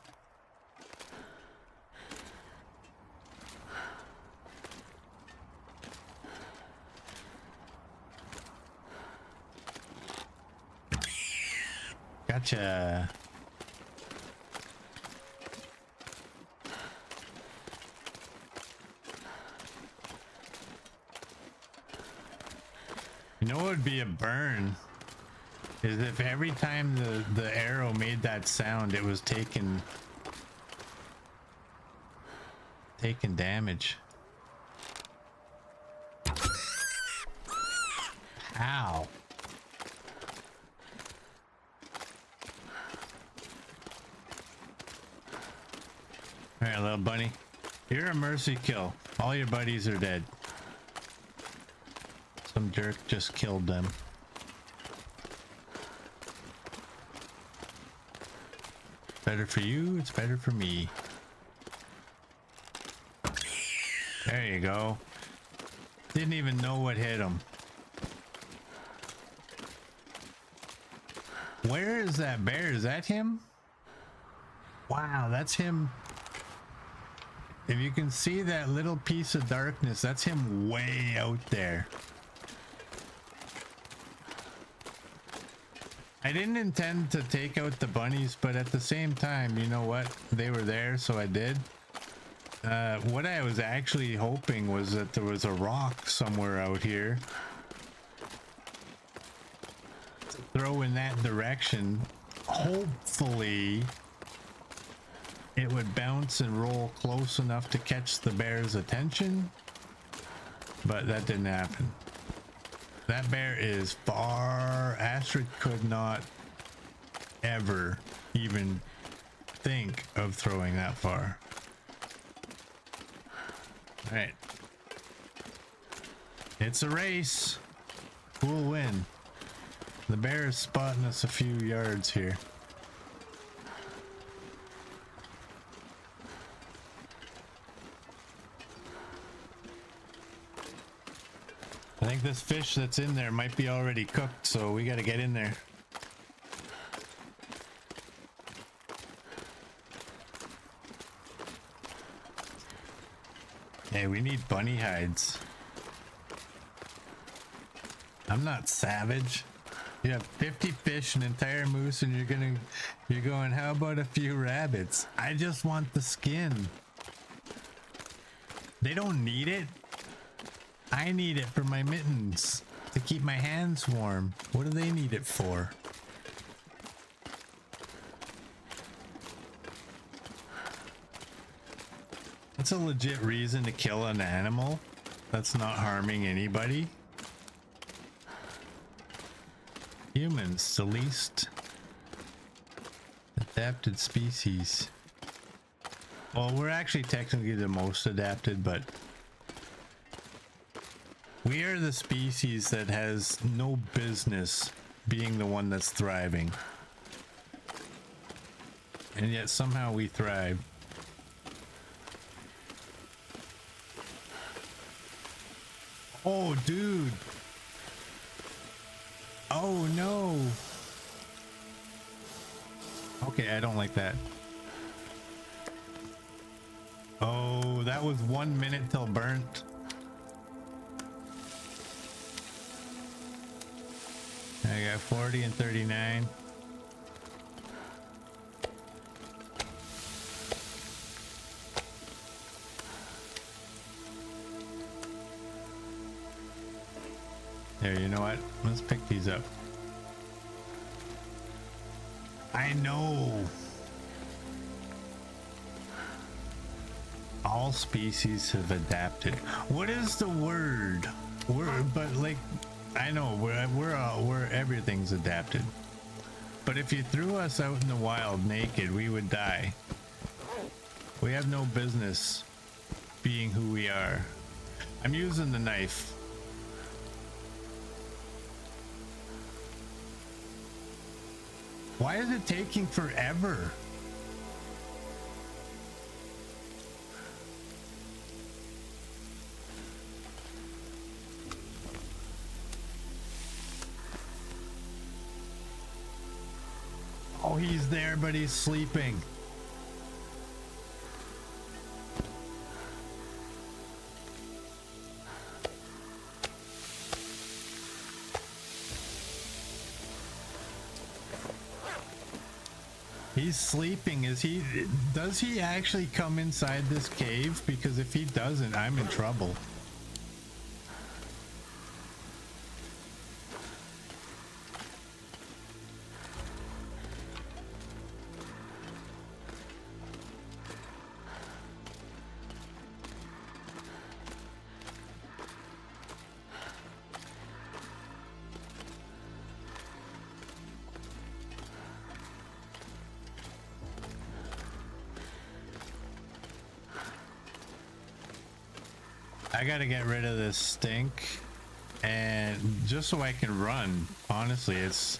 Gotcha. You know what would be a burn? Is if every time the arrow made that sound, it was taking damage. Ow. All right, little bunny. You're a mercy kill. All your buddies are dead. Some jerk just killed them. Better for you, it's better for me. There you go. Didn't even know what hit him. Where is that bear? Is that him? Wow, that's him. If you can see that little piece of darkness, that's him way out there. I didn't intend to take out the bunnies, but at the same time, you know what? They were there, so I did. What I was actually hoping was that there was a rock somewhere out here to throw in that direction. Hopefully it would bounce and roll close enough to catch the bear's attention, but that didn't happen. That bear is far. Astrid could not ever even think of throwing that far. All right. It's a race. Who will win? The bear is spotting us a few yards here. I think this fish that's in there might be already cooked, so we got to get in there. Hey, we need bunny hides. I'm not savage. You have 50 fish, an entire moose, and you're going, how about a few rabbits? I just want the skin. They don't need it. I need it for my mittens, to keep my hands warm. What do they need it for? That's a legit reason to kill an animal that's not harming anybody. Humans, the least adapted species. Well, we're actually technically the most adapted, but we are the species that has no business being the one that's thriving. And yet somehow we thrive. Oh, dude. Oh, no. Okay, I don't like that. Oh, that was 1 minute till burnt. I got 40 and 39. There, you know what? Let's pick these up. I know. All species have adapted. What is the word? But like, I know we're everything's adapted. But if you threw us out in the wild naked, we would die. We have no business being who we are. I'm using the knife. Why is it taking forever? Oh, he's there, but he's sleeping. He's sleeping. Does he actually come inside this cave? Because if he doesn't, I'm in trouble. I gotta get rid of this stink, and just so I can run. Honestly, it's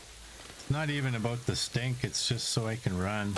not even about the stink, it's just so I can run.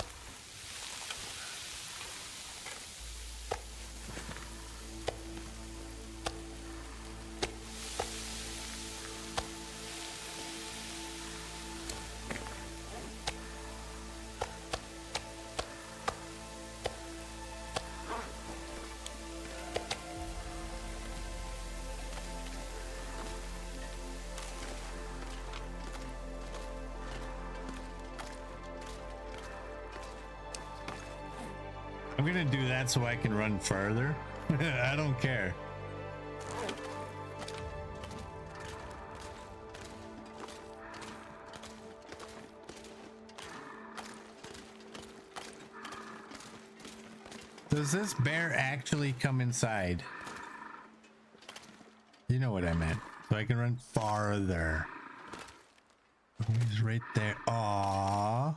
I'm gonna do that so I can run further. I don't care. Does this bear actually come inside? You know what I meant. So I can run farther. Oh, he's right there. Aww.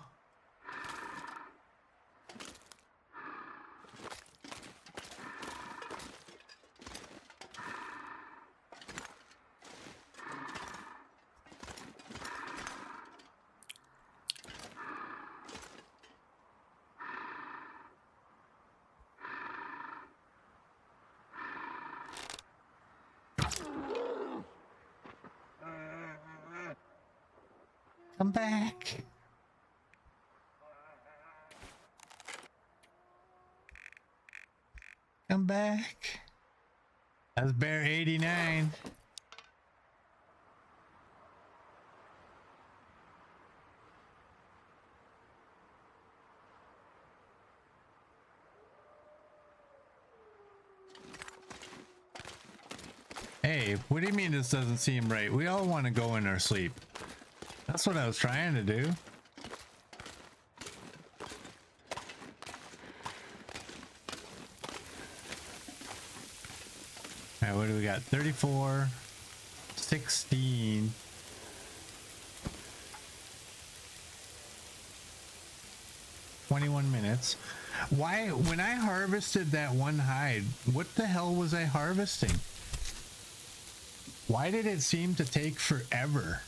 Come back. Come back. That's bear 89. Hey, what do you mean this doesn't seem right? We all want to go in our sleep. That's what I was trying to do. All right, what do we got? 34, 16. $21. Why, when I harvested that one hide, what the hell was I harvesting? Why did it seem to take forever?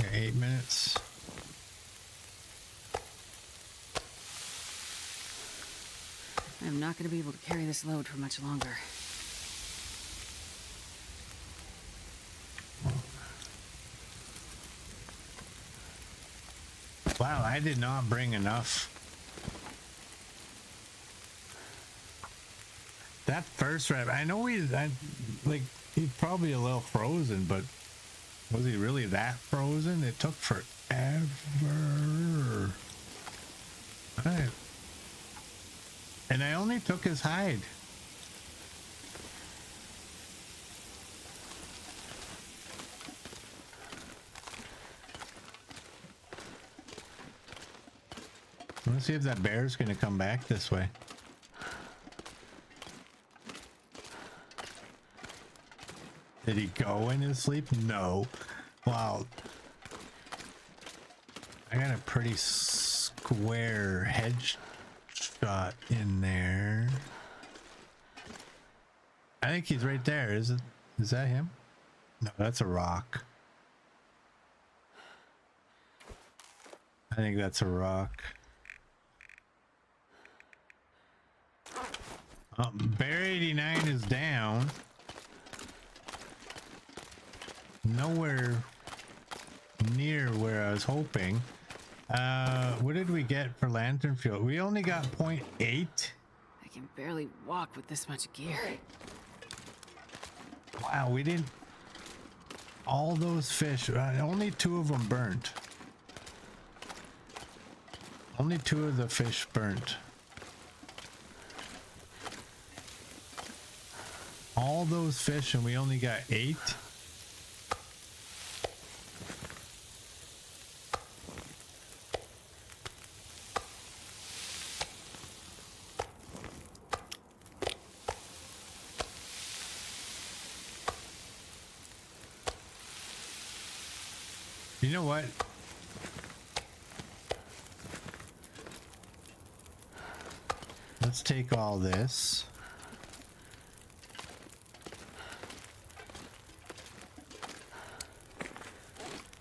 Okay, 8 minutes. I'm not going to be able to carry this load for much longer. Wow, I did not bring enough. That first rep, I know he's probably a little frozen, but was he really that frozen? It took forever. Right. And I only took his hide. Let's see if that bear's gonna come back this way. Did he go in his sleep? No. Wow. I got a pretty square head shot in there. I think he's right there. Is that him? No, that's a rock. I think that's a rock. Bear 89 is down. Nowhere near where I was hoping. What did we get for lantern fuel? We only got 0.8. I can barely walk with this much gear. Wow, we didn't. All those fish, only 2 of them burnt. Only 2 of the fish burnt. All those fish and we only got 8. You know what? Let's take all this.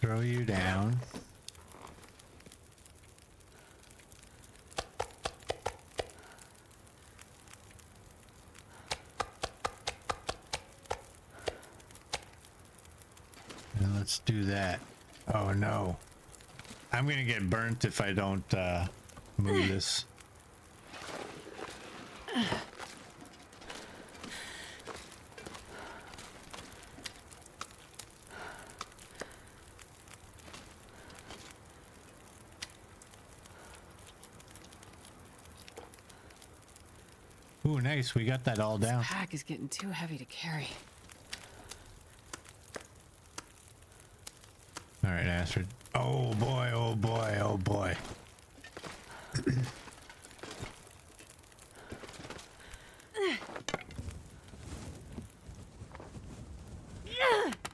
Throw you down. And let's do that. Oh no. I'm gonna get burnt if I don't move this. Ooh, nice. We got that all down. This pack is getting too heavy to carry. All right, Astrid. Oh boy, oh boy, oh boy.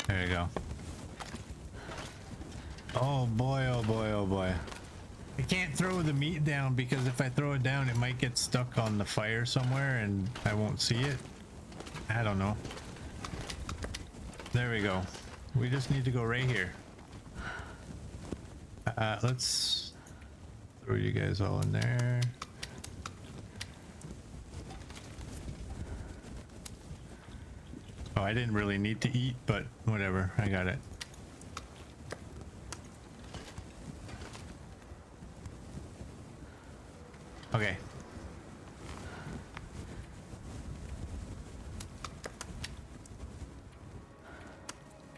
There you go. Oh boy, oh boy, oh boy. I can't throw the meat down because if I throw it down, it might get stuck on the fire somewhere and I won't see it. I don't know. There we go. We just need to go right here. Let's throw you guys all in there. Oh, I didn't really need to eat, but whatever. I got it. Okay.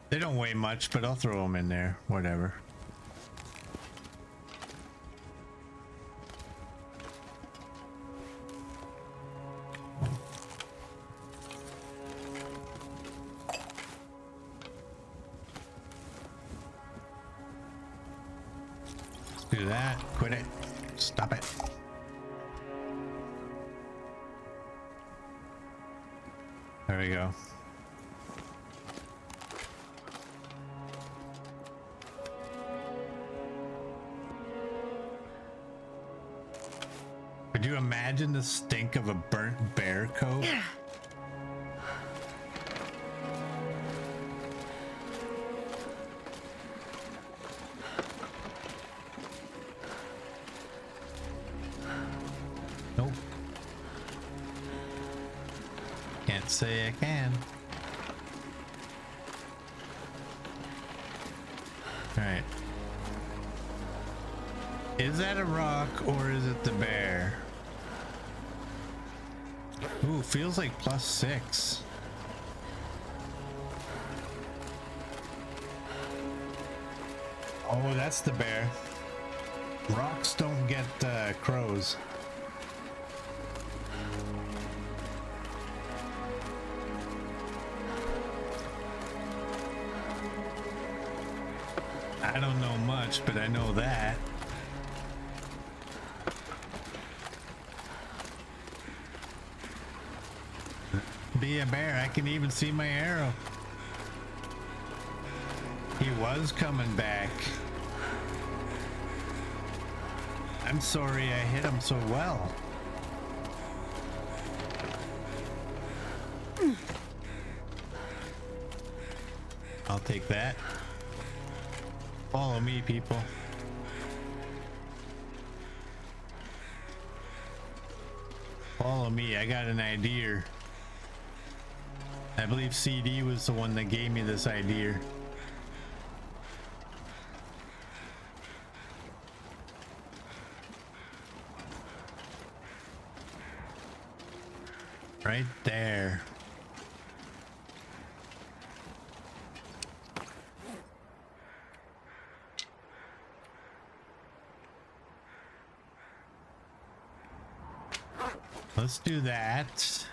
They don't weigh much, but I'll throw them in there. Whatever. Let's do that. Quit it. Stop it. There we go. Could you imagine the stink of a burnt bear coat? Nope. Can't say I can. All right. Is that a rock or is it the bear? Ooh, feels like +6. Oh, that's the bear. Rocks don't get crows. I don't know much, but I know that. Be a bear. I can even see my arrow. He was coming back. I'm sorry I hit him so well. I'll take that. Follow me, people. Follow me. I got an idea. I believe CD was the one that gave me this idea. Right there. Let's do that.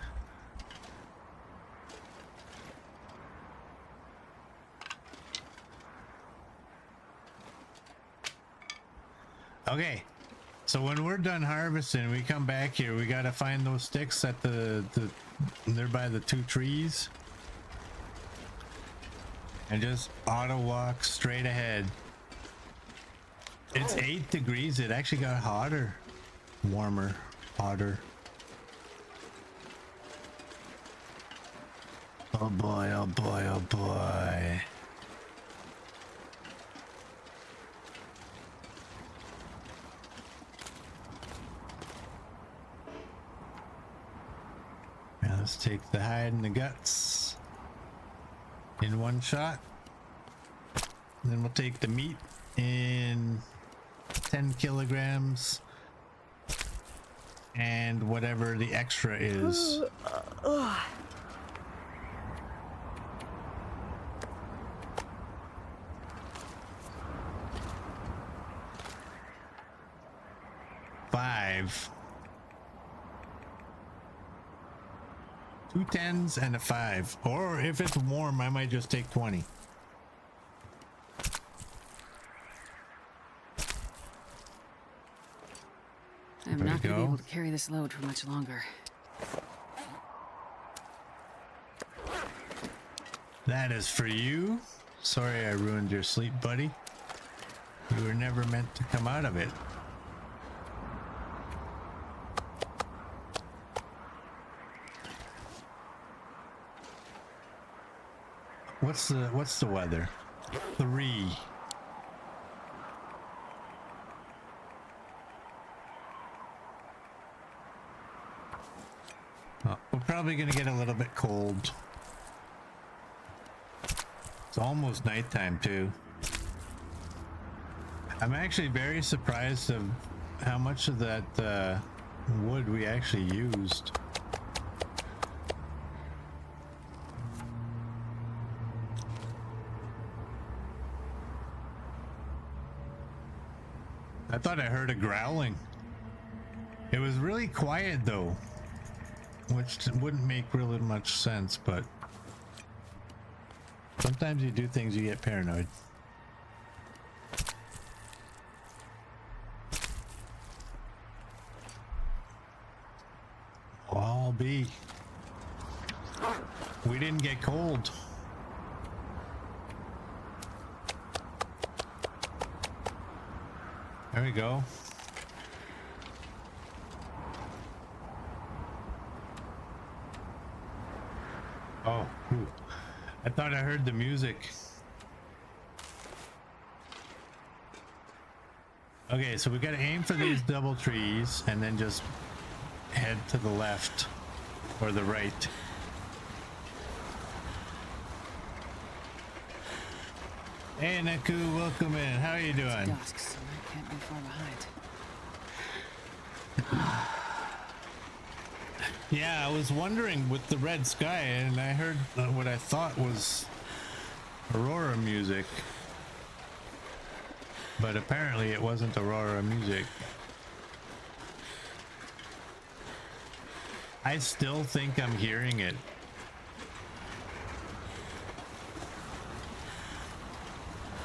Okay, so when we're done harvesting, we come back here. We gotta find those sticks at they're by the 2 trees, and just auto walk straight ahead. It's 8 degrees. It actually got hotter. Warmer. Hotter. Oh boy, oh boy, oh boy. Now let's take the hide and the guts in one shot. Then we'll take the meat in 10 kilograms and whatever the extra is. Five. 2 10s and a 5. Or if it's warm, I might just take 20. I'm not going to be able to carry this load for much longer. That is for you. Sorry I ruined your sleep, buddy. You were never meant to come out of it. What's the weather? 3. Oh, we're probably gonna get a little bit cold. It's almost nighttime too. I'm actually very surprised of how much of that wood we actually used. I thought I heard a growling. It was really quiet though, which wouldn't make really much sense, but sometimes you do things, you get paranoid. I'll be. We didn't get cold. There we go. Oh, whew. I thought I heard the music. Okay, so we gotta aim for these double trees and then just head to the left or the right. Hey Naku, welcome in. How are you doing? It's dusk, so I can't be far behind. Yeah, I was wondering with the red sky, and I heard what I thought was Aurora music, but apparently it wasn't Aurora music. I still think I'm hearing it.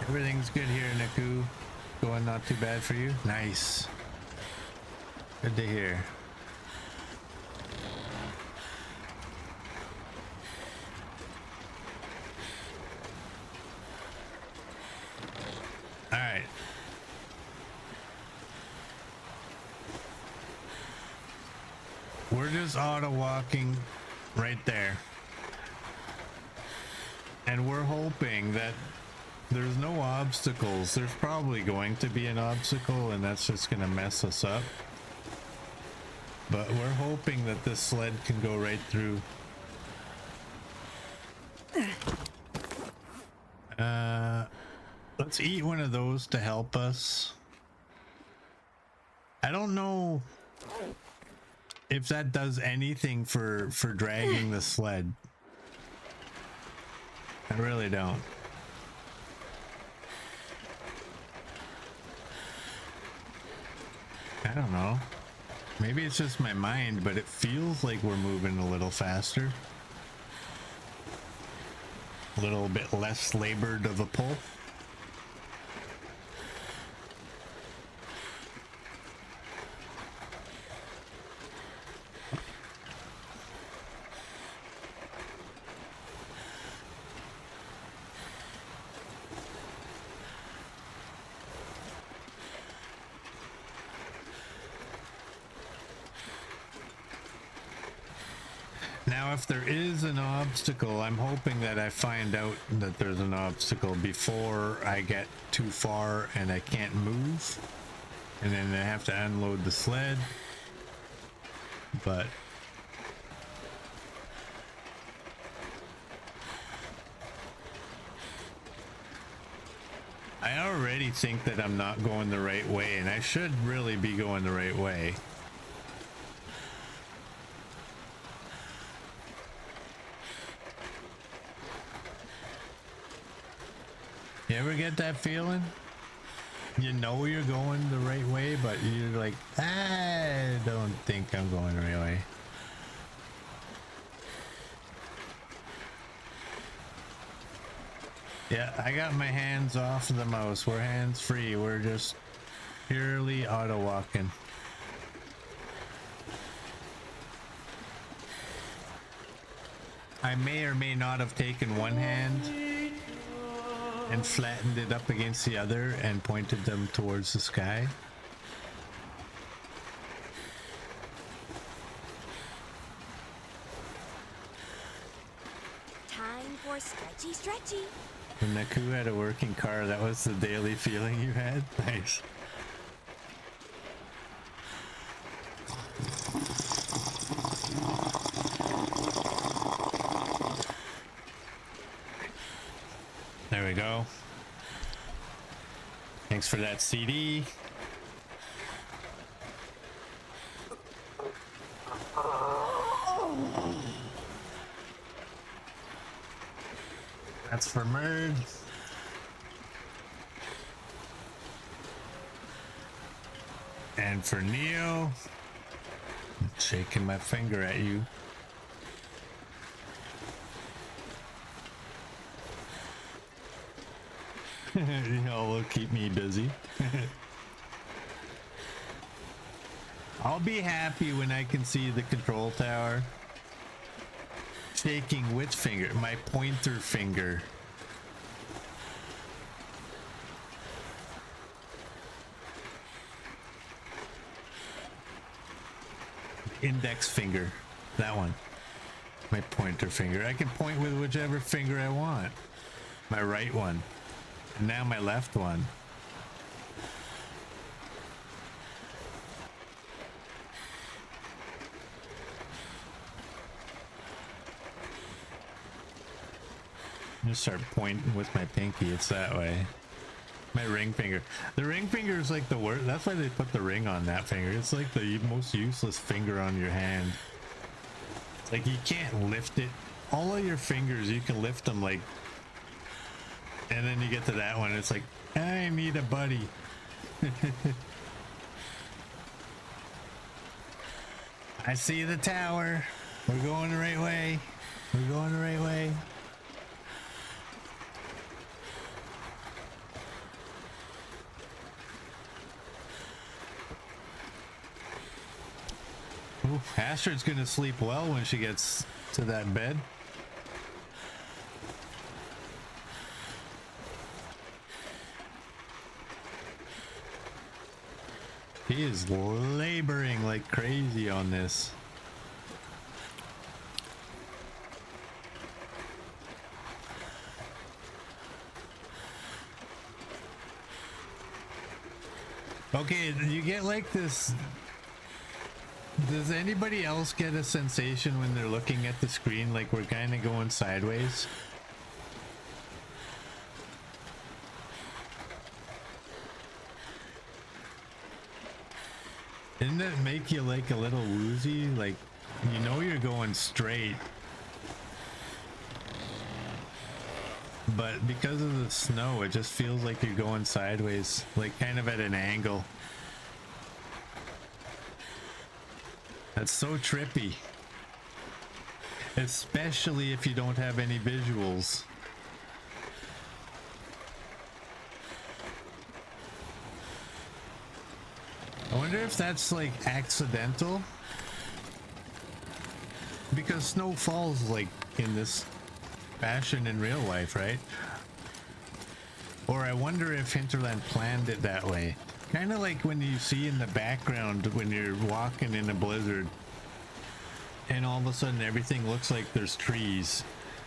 Everything's good here, Naku. Going not too bad for you? Nice. Good to hear. All right. We're just auto walking right there. And we're hoping that there's no obstacles. There's probably going to be an obstacle, and that's just going to mess us up. But we're hoping that this sled can go right through. Let's eat one of those to help us. I don't know if that does anything for dragging the sled. I really don't. I don't know. Maybe it's just my mind, but it feels like we're moving a little faster. A little bit less labored of a pull. Now, if there is an obstacle, I'm hoping that I find out that there's an obstacle before I get too far and I can't move. And then I have to unload the sled. But I already think that I'm not going the right way, and I should really be going the right way. You ever get that feeling? You know you're going the right way, but you're like, I don't think I'm going the right way. Yeah, I got my hands off the mouse. We're hands free. We're just purely auto walking. I may or may not have taken one hand and flattened it up against the other and pointed them towards the sky. Time for stretchy, stretchy. When Naku had a working car, that was the daily feeling you had? Nice. There we go. Thanks for that CD. That's for Merd. And for Neo. I'm shaking my finger at you. Y'all will keep me busy. I'll be happy when I can see the control tower. Shaking which finger? My pointer finger. Index finger. That one. My pointer finger. I can point with whichever finger I want. My right one. And now my left one. I'm gonna start pointing with my pinky. It's that way. My ring finger. The ring finger is like the worst. That's why they put the ring on that finger. It's like the most useless finger on your hand. Like you can't lift it. All of your fingers, you can lift them like. And then you get to that one, it's like, I need a buddy. I see the tower. We're going the right way. We're going the right way. Ooh, Astrid's gonna sleep well when she gets to that bed. He is laboring like crazy on this. Okay, you get like this. Does anybody else get a sensation when they're looking at the screen like we're kind of going sideways? Didn't it make you like a little woozy? Like, you know you're going straight. But because of the snow, it just feels like you're going sideways, like kind of at an angle. That's so trippy. Especially if you don't have any visuals. I wonder if that's like accidental. Because snow falls like in this fashion in real life, right? Or I wonder if Hinterland planned it that way. Kind of like when you see in the background when you're walking in a blizzard. and all of a sudden everything looks like there's trees,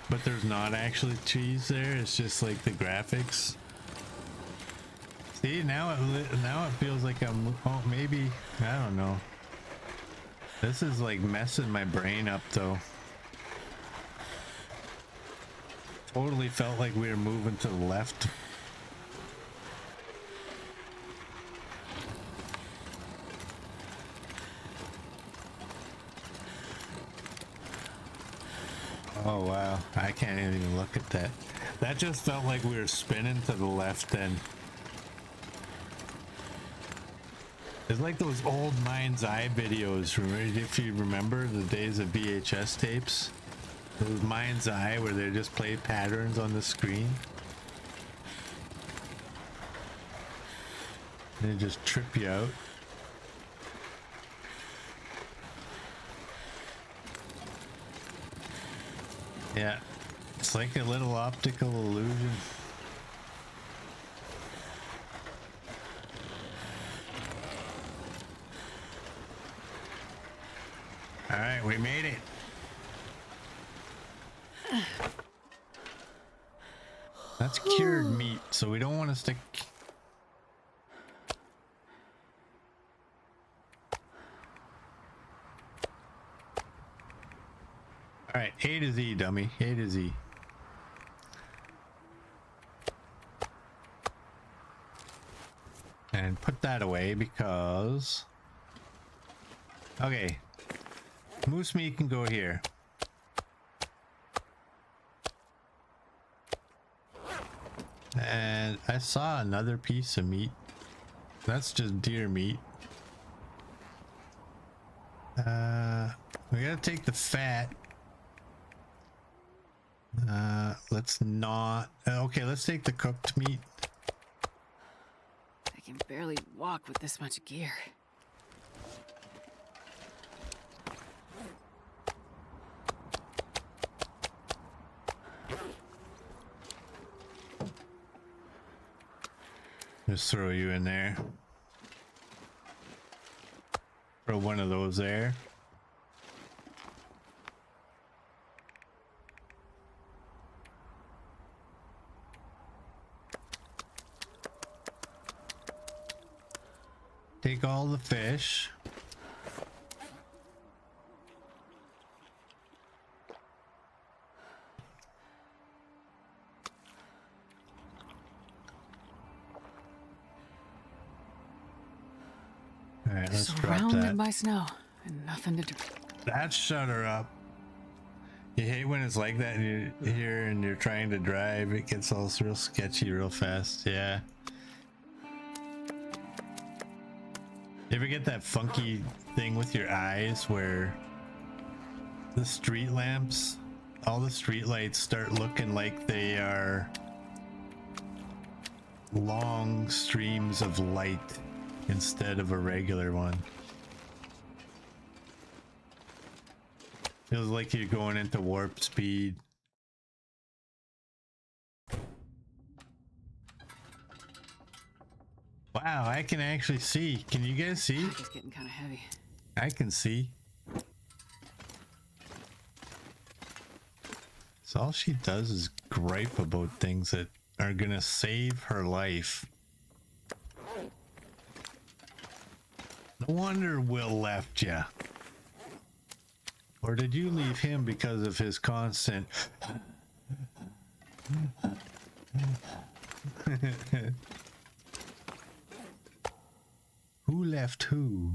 but there's not actually trees there. It's just like the graphics. See, now it feels like I'm, oh, maybe, I don't know. This is like messing my brain up though. Totally felt like we were moving to the left. Oh wow, I can't even look at that. That just felt like we were spinning to the left then. It's like those old Mind's Eye videos, if you remember the days of VHS tapes. Those Mind's Eye where they just play patterns on the screen. They just trip you out. Yeah, it's like a little optical illusion. All right, we made it. That's cured meat, so we don't want to stick. All right, A to Z, dummy. A to Z. And put that away because... Okay. Moose meat can go here. And I saw another piece of meat. That's just deer meat. We gotta take the fat. Let's not. Okay, let's take the cooked meat. I can barely walk with this much gear. Just throw you in there. Throw one of those there. Take all the fish. All right, let's drop Surrounded that. by snow and nothing to drink. That shut her up. You hate when it's like that and you're here and you're trying to drive. It gets all real sketchy real fast. Yeah. You ever get that funky thing with your eyes where the street lamps, all the street lights start looking like they are long streams of light instead of a regular one? Feels like you're going into warp speed. Wow, I can actually see. Can you guys see? It's getting kind of heavy. I can see. So all she does is gripe about things that are gonna save her life. No wonder Will left ya. Or did you leave him because of his constant... Who left who?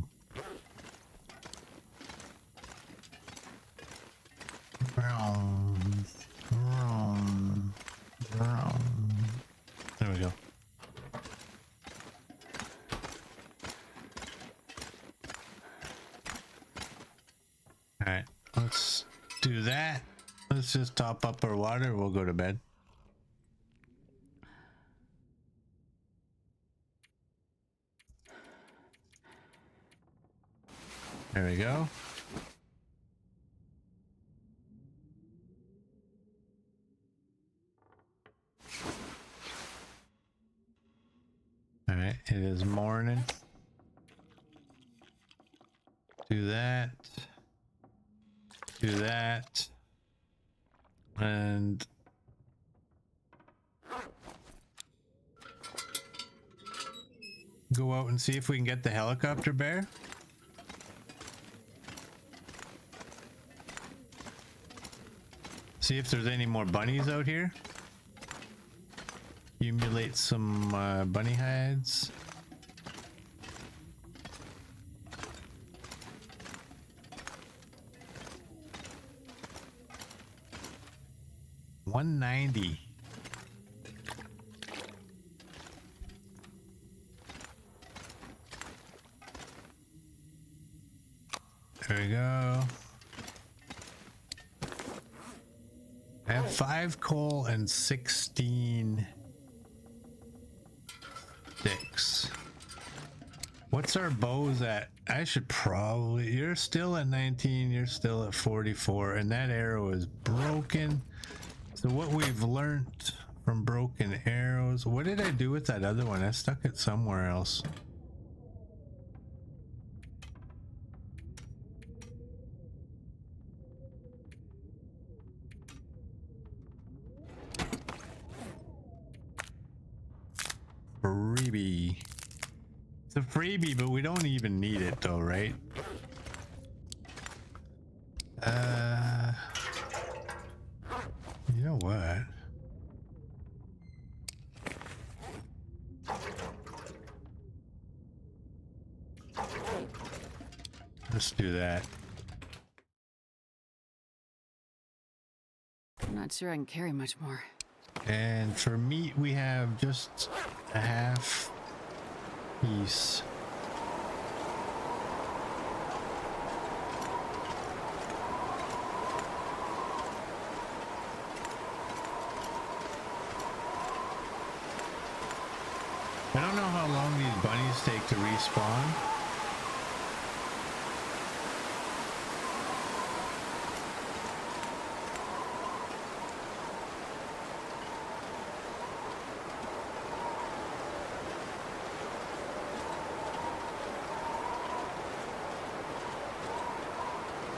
There we go. All right, let's do that. Let's just top up our water. We'll go to bed. There we go. All right, it is morning. Do that. Do that. And go out and see if we can get the helicopter bear. See if there's any more bunnies out here. Accumulate some bunny hides. $190. There we go. I have 5 coal and 16 sticks. What's our bows at? I should probably... You're still at 19, you're still at 44, and that arrow is broken. So what we've learned from broken arrows... What did I do with that other one? I stuck it somewhere else. Freebie. It's a freebie, but we don't even need it though, right? You know what? Let's do that. I'm not sure I can carry much more. And for meat, we have just a half piece. I don't know how long these bunnies take to respawn.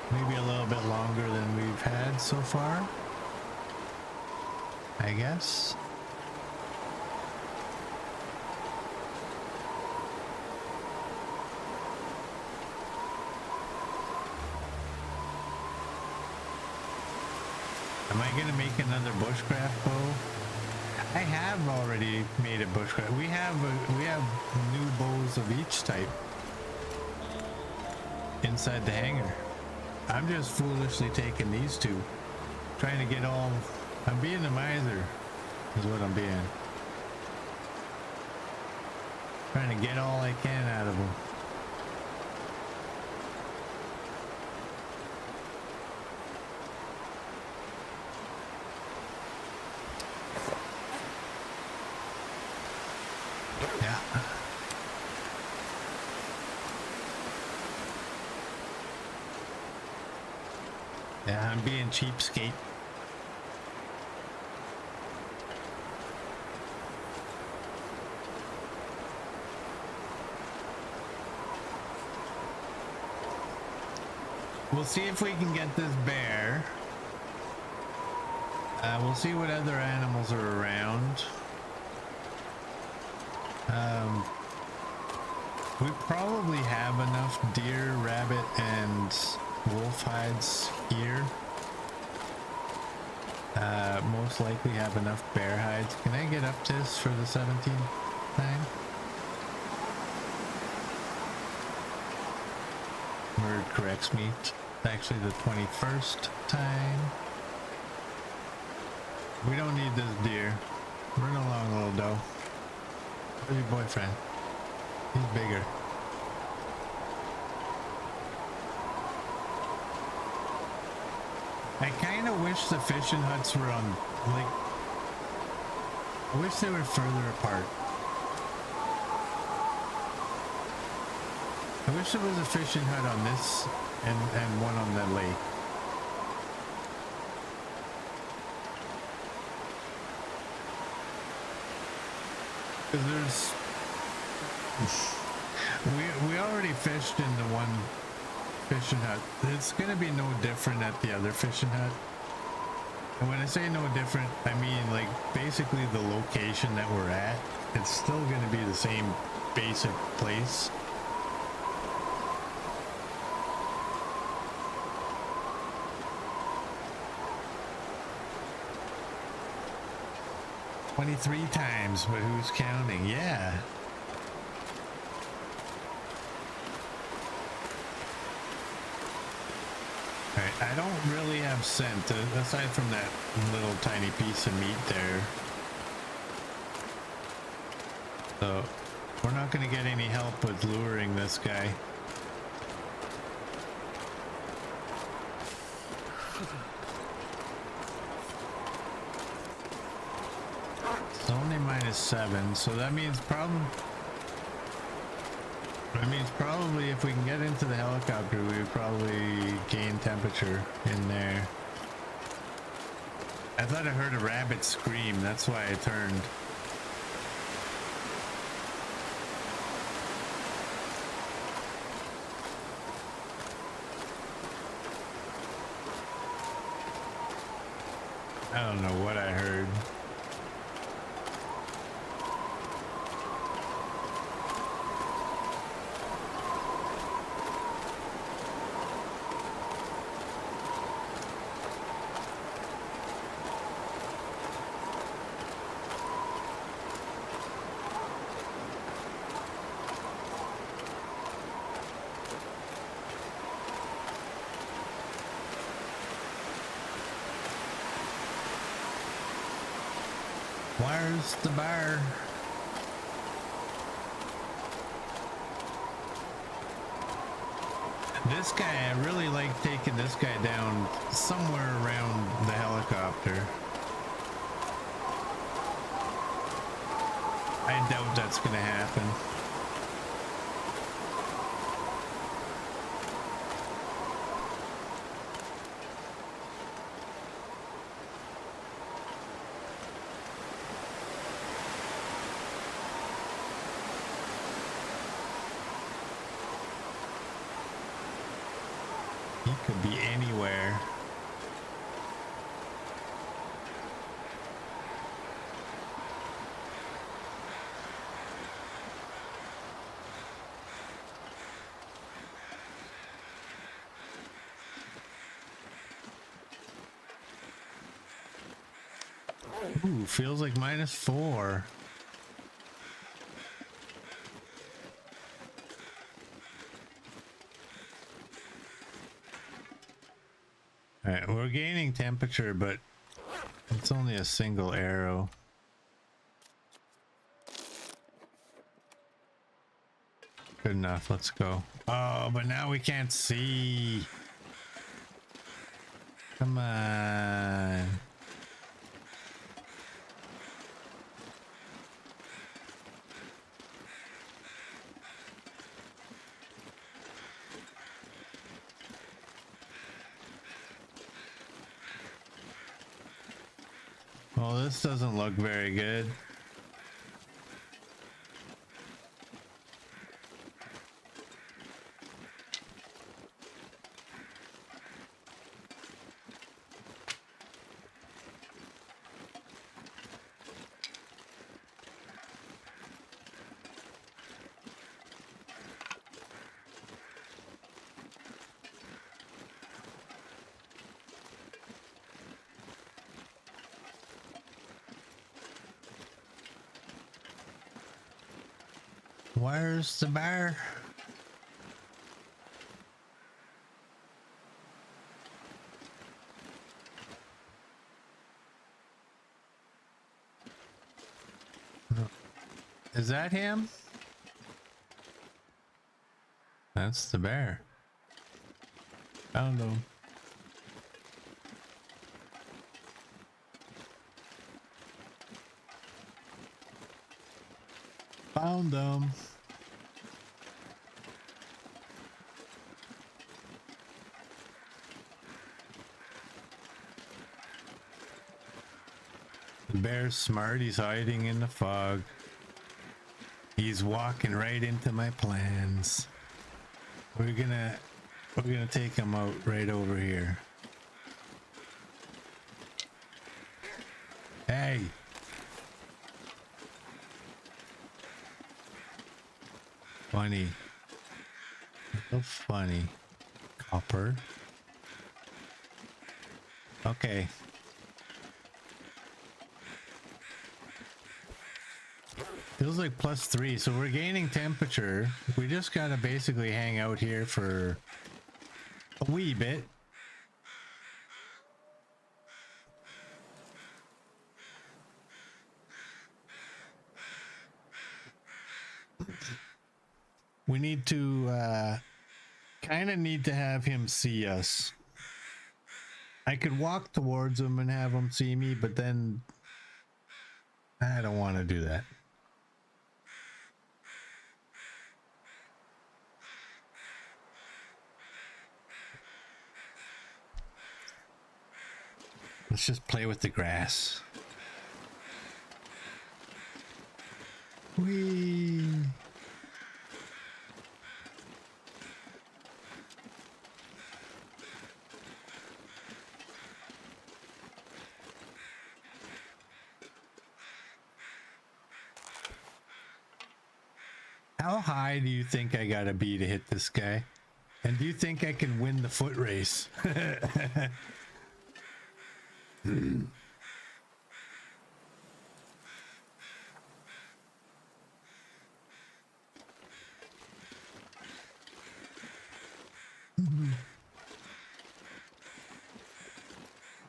Maybe a little bit longer than we've had so far, I guess. Am I gonna make another bushcraft bow? I have already made a bushcraft. We have new bows of each type inside the hangar. I'm just foolishly taking these two, trying to get all. I'm being a miser, is what I'm being. Trying to get all I can out of them. Yeah. Yeah, I'm being cheapskate. We'll see if we can get this bear. We'll see what other animals are around. We probably have enough deer, rabbit, and wolf hides here. Most likely have enough bear hides. Can I get up this for the 17th time? Word corrects me. It's actually the 21st time. We don't need this deer. Run along, little doe. Where's your boyfriend? He's bigger. I kind of wish the fishing huts were on, like, I wish they were further apart. I wish there was a fishing hut on this and one on the lake. Because there's... we already fished in the one fishing hut. It's gonna be no different at the other fishing hut. And when I say no different, I mean like basically the location that we're at, it's still gonna be the same basic place. "23 times, but who's counting?" Yeah. Alright, I don't really have scent, aside from that little tiny piece of meat there. So, we're not going to get any help with luring this guy. It's only -7, so that means probably if we can get into the helicopter, we would probably gain temperature in there. I thought I heard a rabbit scream, that's why I turned. I don't know what I heard. Where's the bar? This guy, I really like taking this guy down somewhere around the helicopter. I doubt that's gonna happen. He could be anywhere. Ooh, feels like -4. Alright, we're gaining temperature, but it's only a single arrow. Good enough, let's go. Oh, but now we can't see. Come on. Well, this doesn't look very good. Where's the bar? Is that him? That's the bear. Found him. Found them. The bear's smart. He's hiding in the fog. He's walking right into my plans. We're gonna We're gonna take him out right over here. Hey. Funny. So funny. Copper. Okay. Feels like +3, so we're gaining temperature. We just gotta basically hang out here for a wee bit. We need to kind of need to have him see us. I could walk towards him and have him see me, but then I don't want to do that. Let's just play with the grass. Whee! How high do you think I gotta be to hit this guy? And do you think I can win the foot race?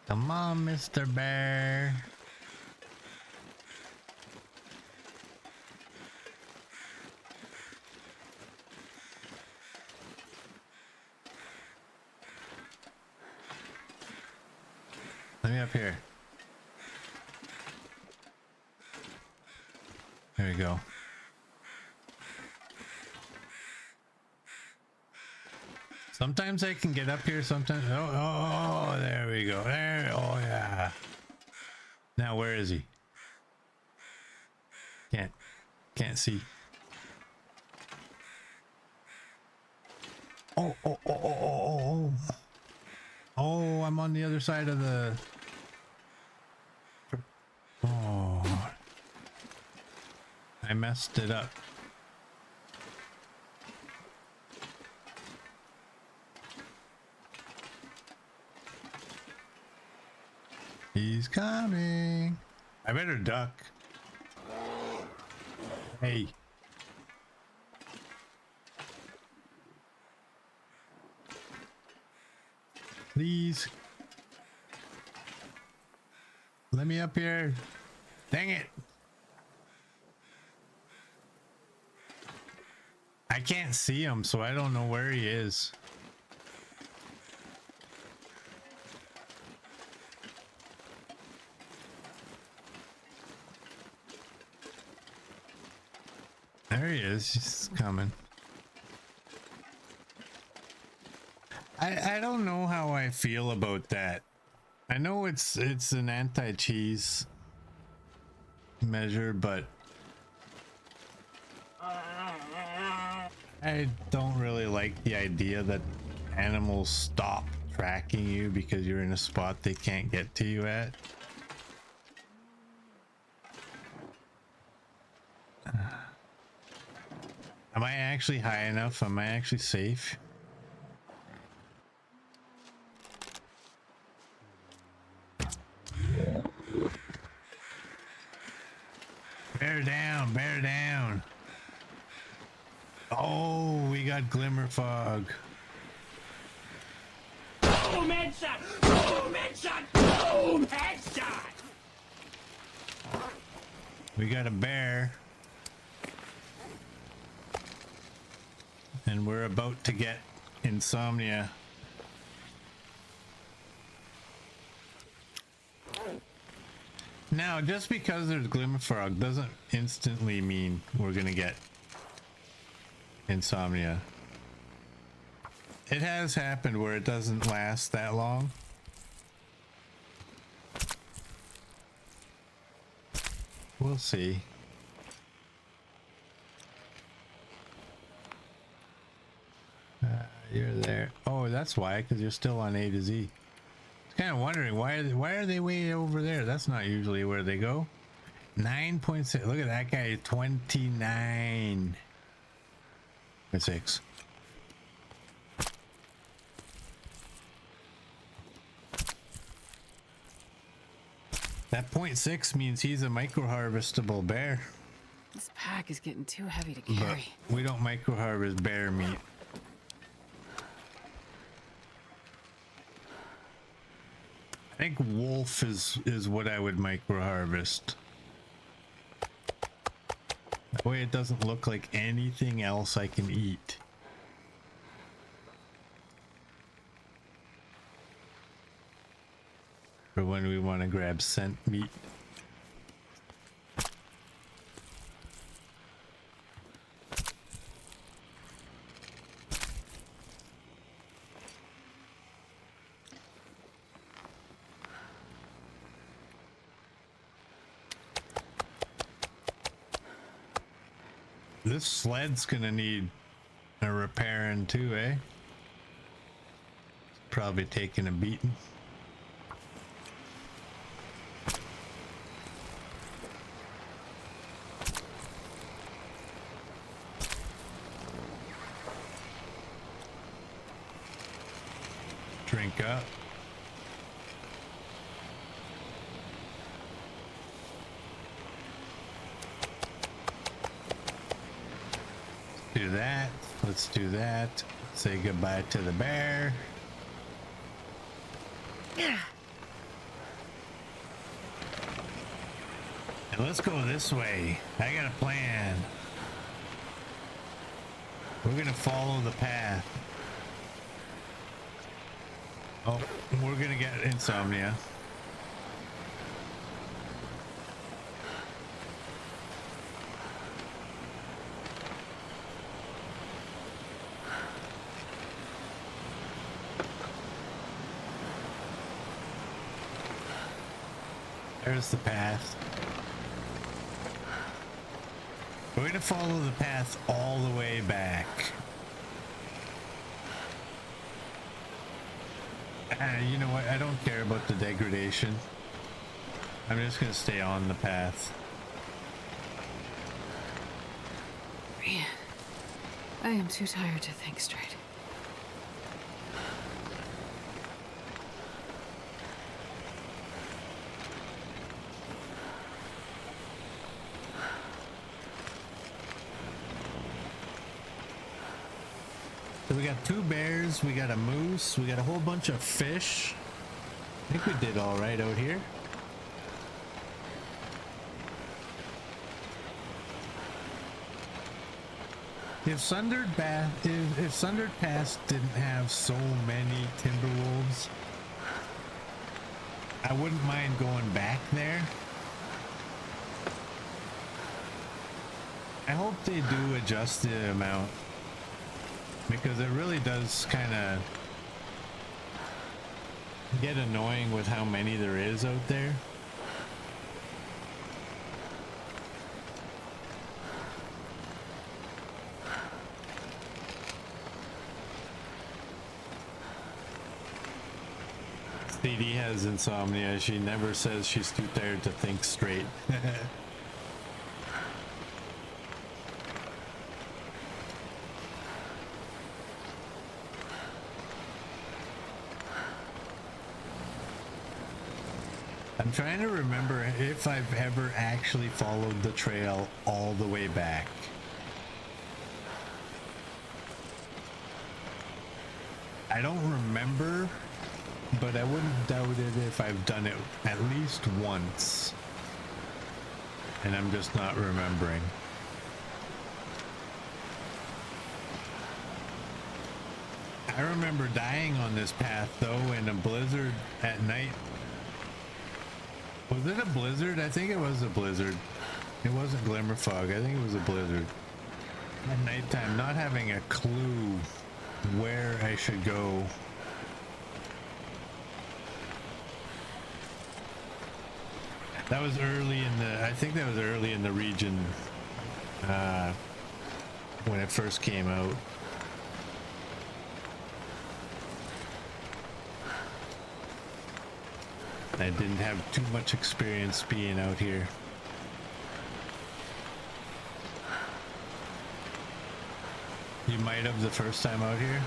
Come on, Mr. Bear. Let me up here. There we go. Sometimes I can get up here, sometimes. Oh, there we go. There. Oh, yeah. Now, where is he? Can't see. Oh. Oh, I'm on the other side of the... Oh. I messed it up. He's coming. I better duck. Hey. Please. Let me up here. Dang it. I can't see him, so I don't know where he is. There he is. He's coming. I don't know how I feel about that. I know it's an anti-cheese measure, but I don't really like the idea that animals stop tracking you because you're in a spot they can't get to you at. Am I actually high enough? Am I actually safe? Bear down, bear down. Oh, we got glimmer fog. Boom headshot! Boom headshot! Boom headshot! We got a bear. And we're about to get insomnia. Now, just because there's glimmer fog doesn't instantly mean we're gonna get insomnia. It has happened where it doesn't last that long. We'll see. You're There. Oh, that's why, because you're still on A to Z. Kind of wondering why are they way over there? That's not usually where they go. 9.6. Look at that guy. 29.6. That 0.6 means he's a micro harvestable bear. This pack is getting too heavy to But carry. we don't micro harvest bear meat. I think wolf is what I would micro harvest. That way it doesn't look like anything else I can eat. For when we want to grab scent meat. This sled's gonna need a repairing too, eh? Probably taking a beating. Drink up. Do that. Let's do that. Say goodbye to the bear. Yeah. And let's go this way. I got a plan. We're gonna follow the path. Oh, we're gonna get insomnia. There's the path. We're going to follow the path all the way back. You know what? I don't care about the degradation. I'm just going to stay on the path. Man, I am too tired to think straight. So we got 2 bears, we got a moose, we got a whole bunch of fish. I think we did all right out here. If Sundered Pass didn't have so many timber wolves, I wouldn't mind going back there. I hope they do adjust the amount, because it really does kind of get annoying with how many there is out there. CD has insomnia. She never says she's too tired to think straight. I'm trying to remember if I've ever actually followed the trail all the way back. I don't remember, but I wouldn't doubt it if I've done it at least once. And I'm just not remembering. I remember dying on this path though in a blizzard at night. Was it a blizzard? I think it was a blizzard. It wasn't glimmer fog. I think it was a blizzard. At nighttime, not having a clue where I should go. That was early in the, I think that was early in the region when it first came out. I didn't have too much experience being out here. You might have the first time out here?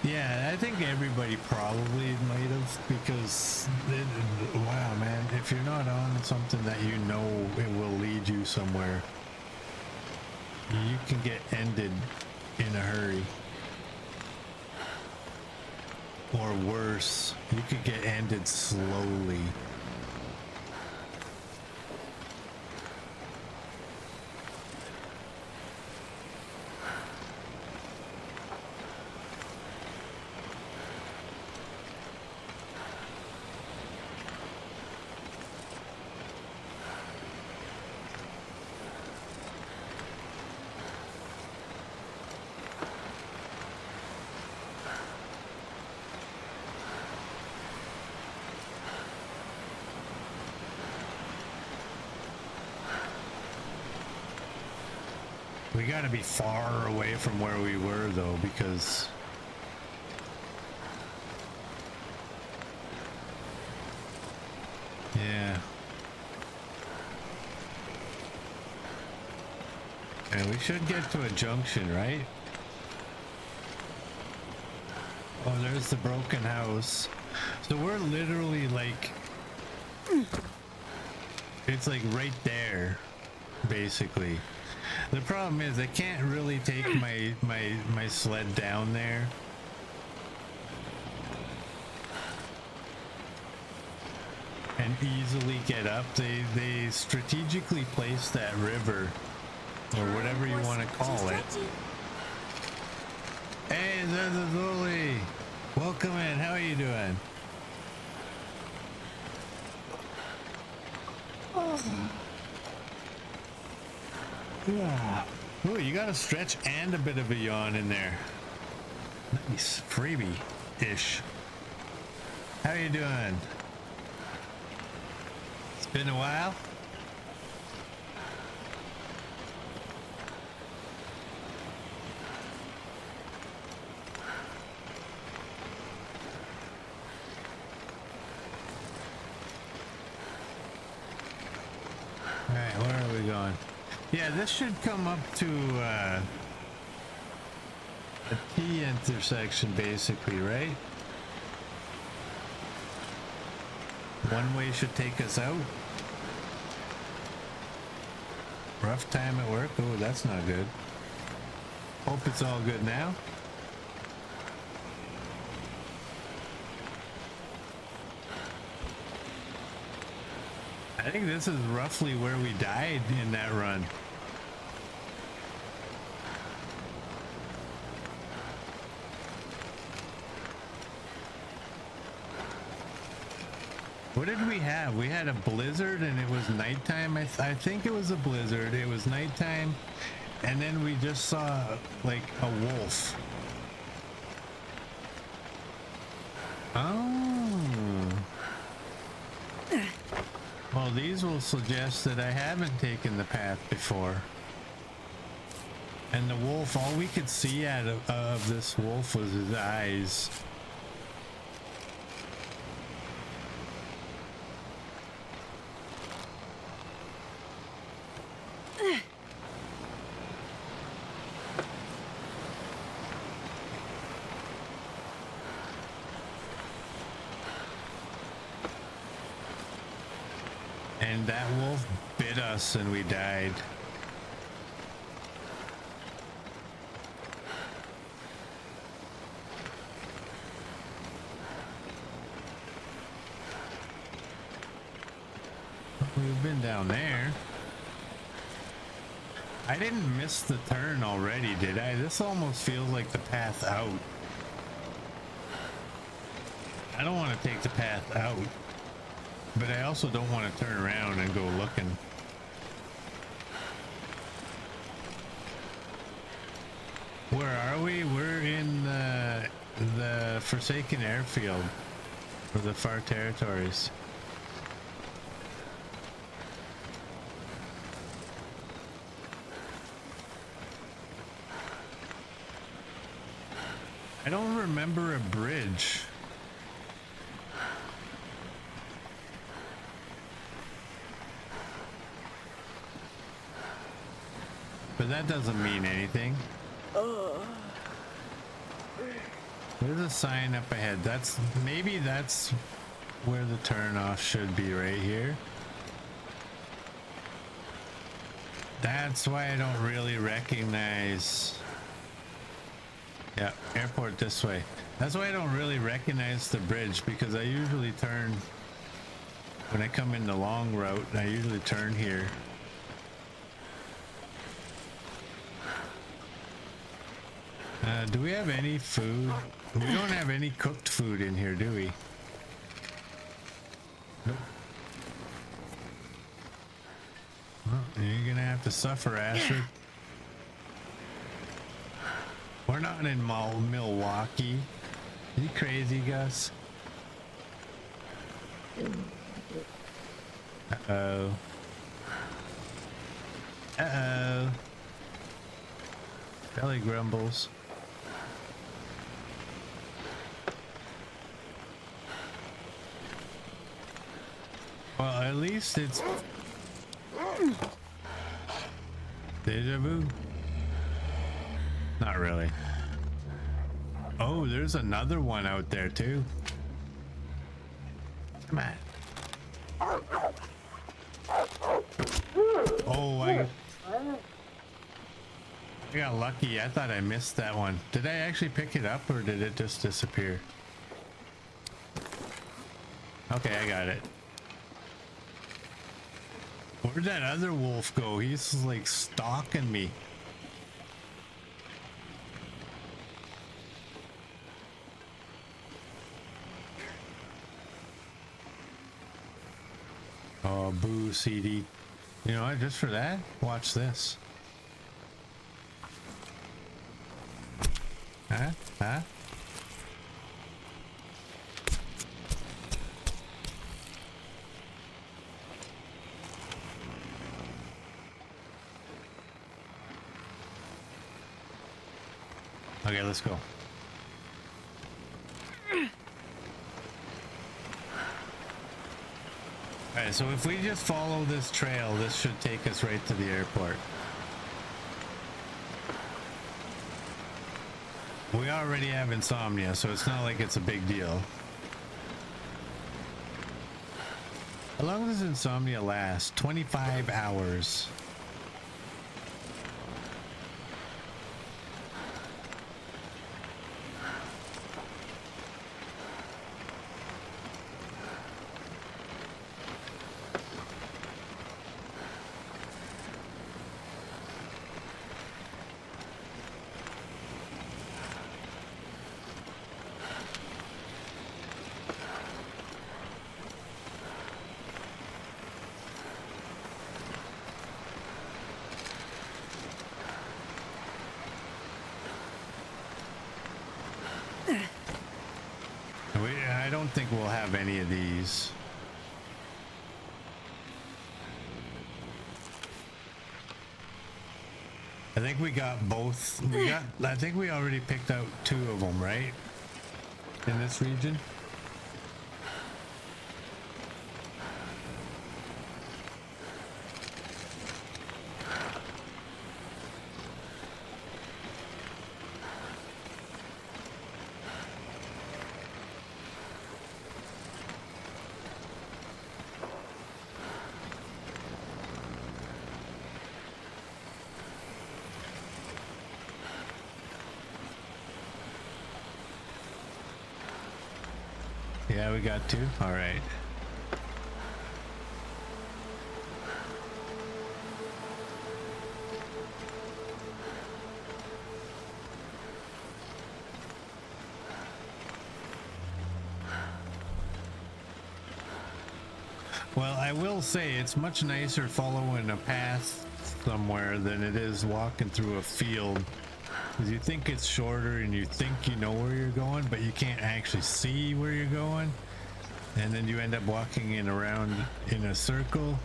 Yeah, I think everybody probably might have, because wow, man, if you're not on something that you know it will lead you somewhere, you can get ended in a hurry. Or worse, you could get ended slowly. We gotta be far away from where we were though, because yeah. And we should get to a junction, right? Oh, there's the broken house. So we're literally like, it's like right there, basically. The problem is I can't really take my sled down there. And easily get up. They strategically placed that river, or whatever you want to call it. Hey, Zazazuli! Welcome in, how are you doing? Yeah. Ooh, you got a stretch and a bit of a yawn in there. Nice. Freebie-ish. How you doing? It's been a while? Alright, where are we going? Yeah, this should come up to a T intersection basically, right? One way should take us out. Rough time at work. Oh, that's not good. Hope it's all good now. I think this is roughly where we died in that run. What did we have? We had a blizzard and it was nighttime. I think it was a blizzard. It was nighttime, and then we just saw like a wolf. Oh. Well, these will suggest that I haven't taken the path before. And the wolf, all we could see out of this wolf was his eyes. And that wolf bit us and we died. We've been down there. I didn't miss the turn already, did I? This almost feels like the path out. I don't want to take the path out. But I also don't want to turn around and go looking. Where are we? We're in the Forsaken Airfield for the Far Territories. I don't remember a bridge. but that doesn't mean anything. There's a sign up ahead. Maybe that's where the turnoff should be, right here. That's why I don't really recognize. Yeah, airport this way. That's why I don't really recognize the bridge, because I usually turn when I come in the long route. I usually turn here. Do we have any food? We don't have any cooked food in here, do we? Nope. Well, you're gonna have to suffer, Astrid. We're not in Milwaukee. Are you crazy, Gus? Uh-oh. Uh-oh. Belly grumbles. Well, at least it's deja vu. Not really. Oh, there's another one out there too. Come on. Oh, I got lucky. I thought I missed that one. Did I actually pick it up or did it just disappear? Okay, I got it. Where'd that other wolf go? He's like stalking me. Oh, boo, CD. You know what? Just for that, watch this. Huh? Huh? Okay, let's go. Alright, so if we just follow this trail, this should take us right to the airport. We already have insomnia, so it's not like it's a big deal. How long does insomnia last? 25 hours. I don't think we'll have any of these. I think we got both. I think we already picked out 2 of them, right? In this region. Yeah, we got 2. All right. Well, I will say it's much nicer following a path somewhere than it is walking through a field. Because you think it's shorter and you think you know where you're going, but you can't actually see where you're going. And then you end up walking in around in a circle.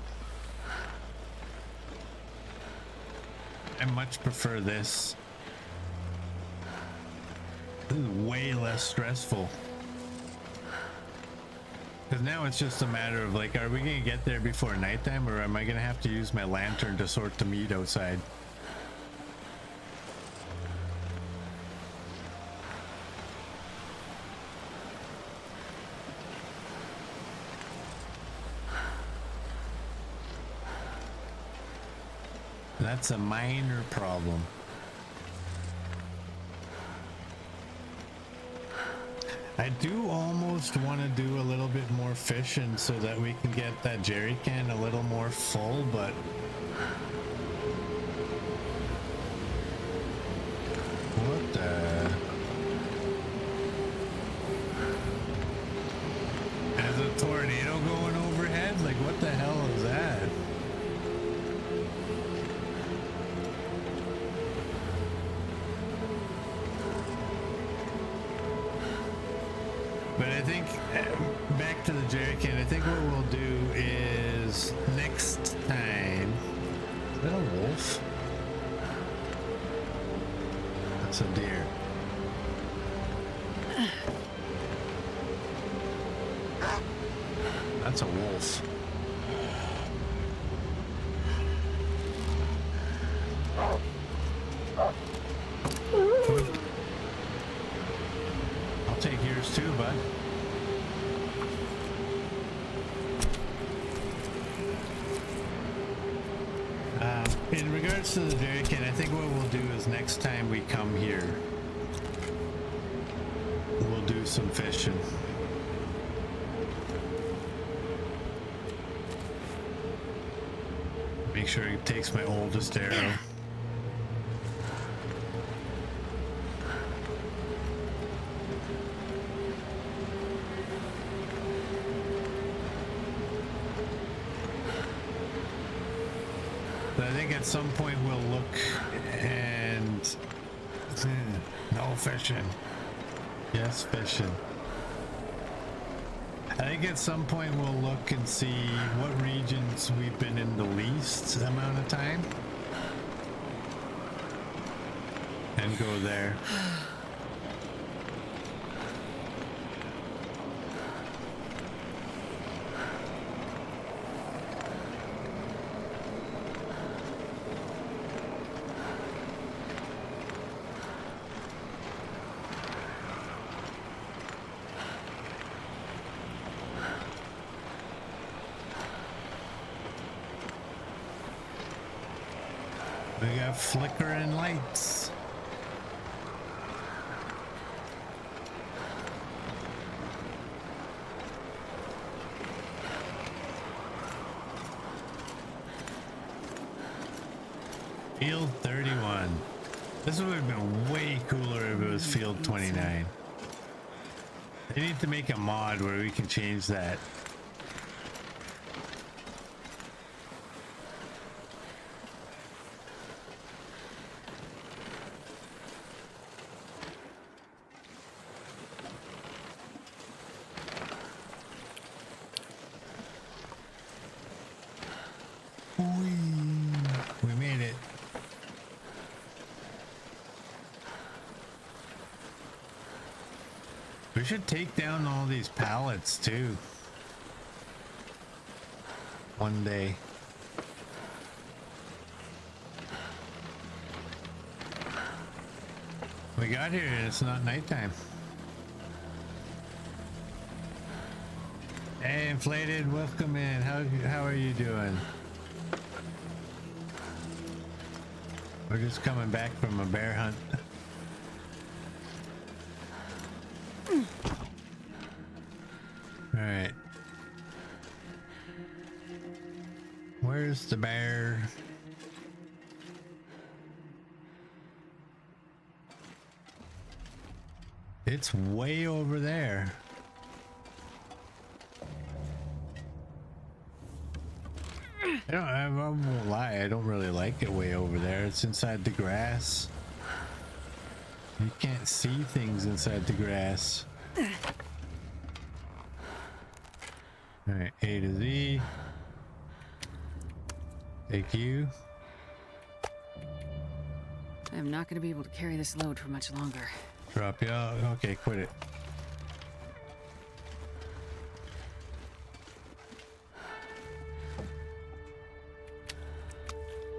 I much prefer this. This is way less stressful. Because now it's just a matter of like, are we going to get there before nighttime, or am I going to have to use my lantern to sort the meat outside? That's a minor problem. I do almost want to do a little bit more fishing so that we can get that jerry can a little more full, but what the? There's a tornado going overhead? Like, what the hell is that? But I think, back to the jerry can, I think what we'll do is next time. Is that a wolf? That's a deer. That's a wolf. I'll take yours too, bud. In regards to the jerry can, I think what we'll do is next time we come here, we'll do some fishing. Make sure he takes my oldest arrow. But I think at some point we'll look and no fishing. Yes, fishing. I think at some point we'll look and see what regions we've been in the least amount of time and go there. We got flickering lights. Field 31. This would have been way cooler if it was Field 29. They need to make a mod where we can change that. We made it. We should take down all these pallets too. One day. We got here and it's not nighttime. Hey, Inflated, welcome in. How are you doing? We're just coming back from a bear hunt. All right. Where's the bear? It's way over there. I won't lie, I don't really like it way over there. It's inside the grass. You can't see things inside the grass. Alright, A to Z. Thank you. I'm not going to be able to carry this load for much longer. Drop you out. Okay, quit it.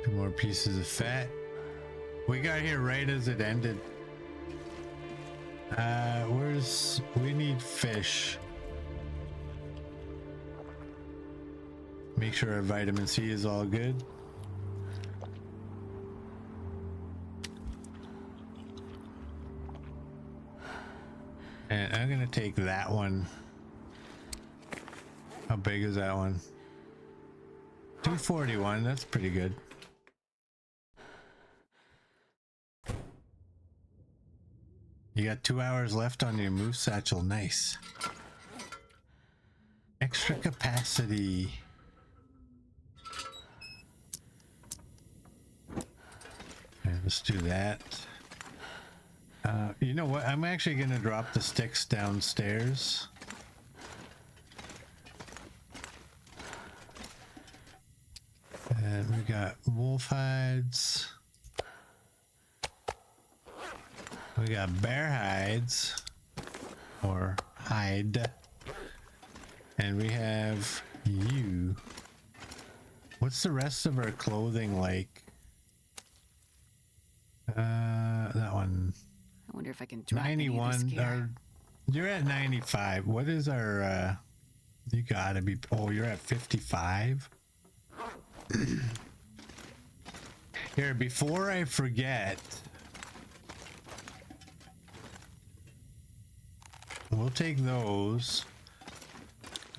Two more pieces of fat. We got here right as it ended. We need fish. Make sure our vitamin C is all good. And I'm gonna take that one. How big is that one? 241, that's pretty good. You got 2 hours left on your moose satchel, nice. Extra capacity. Okay, let's do that. You know what? I'm actually gonna drop the sticks downstairs. And we got wolf hides. We got bear hides. Or hide. And we have you. What's the rest of our clothing like? That one. I wonder if I can drop 91. You're at 95. What is our you gotta be, oh, you're at 55. Here, before I forget, we'll take those.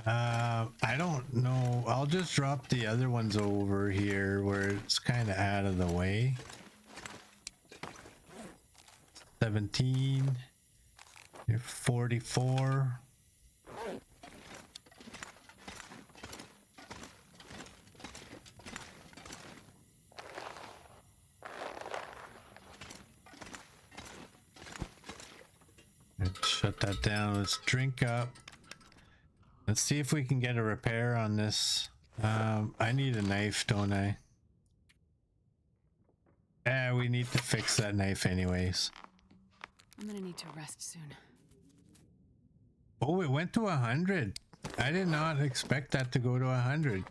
I don't know, I'll just drop the other ones over here where it's kind of out of the way. 17. You're 44. Let's shut that down. Let's drink up. Let's see if we can get a repair on this. I need a knife, don't I? We need to fix that knife anyways. I'm gonna need to rest soon. Oh, it went to 100. I did not expect that to go to 100.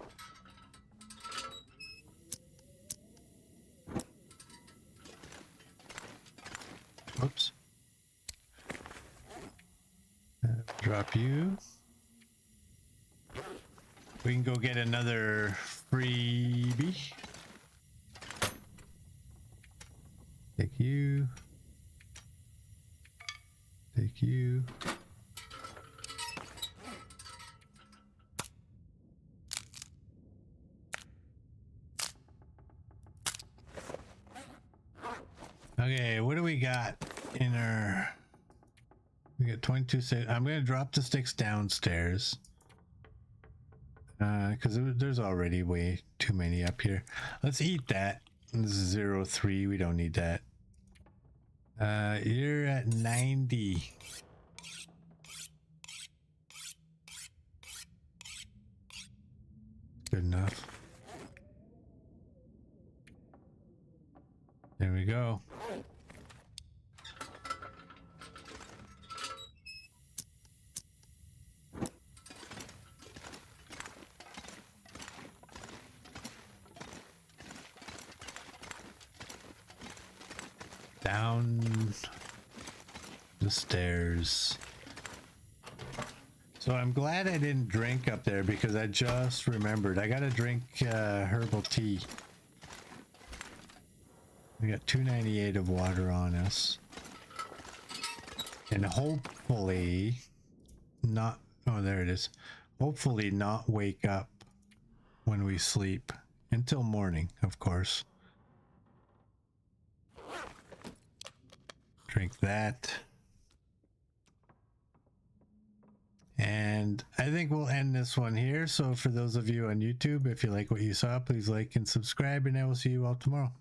Whoops. Drop you. We can go get another freebie. Take you. Take you. Okay, what do we got in our... We got 22 sticks. I'm going to drop the sticks downstairs. Because there's already way too many up here. Let's eat that. This is 03. We don't need that. You're at 90. Good enough. There we go. Down the stairs. So I'm glad I didn't drink up there because I just remembered I gotta drink herbal tea. We got 298 of water on us, and hopefully not, oh there it is, hopefully not wake up when we sleep until morning, of course. Drink that. And I think we'll end this one here. So for those of you on YouTube, if you like what you saw, please like and subscribe, and I will see you all tomorrow.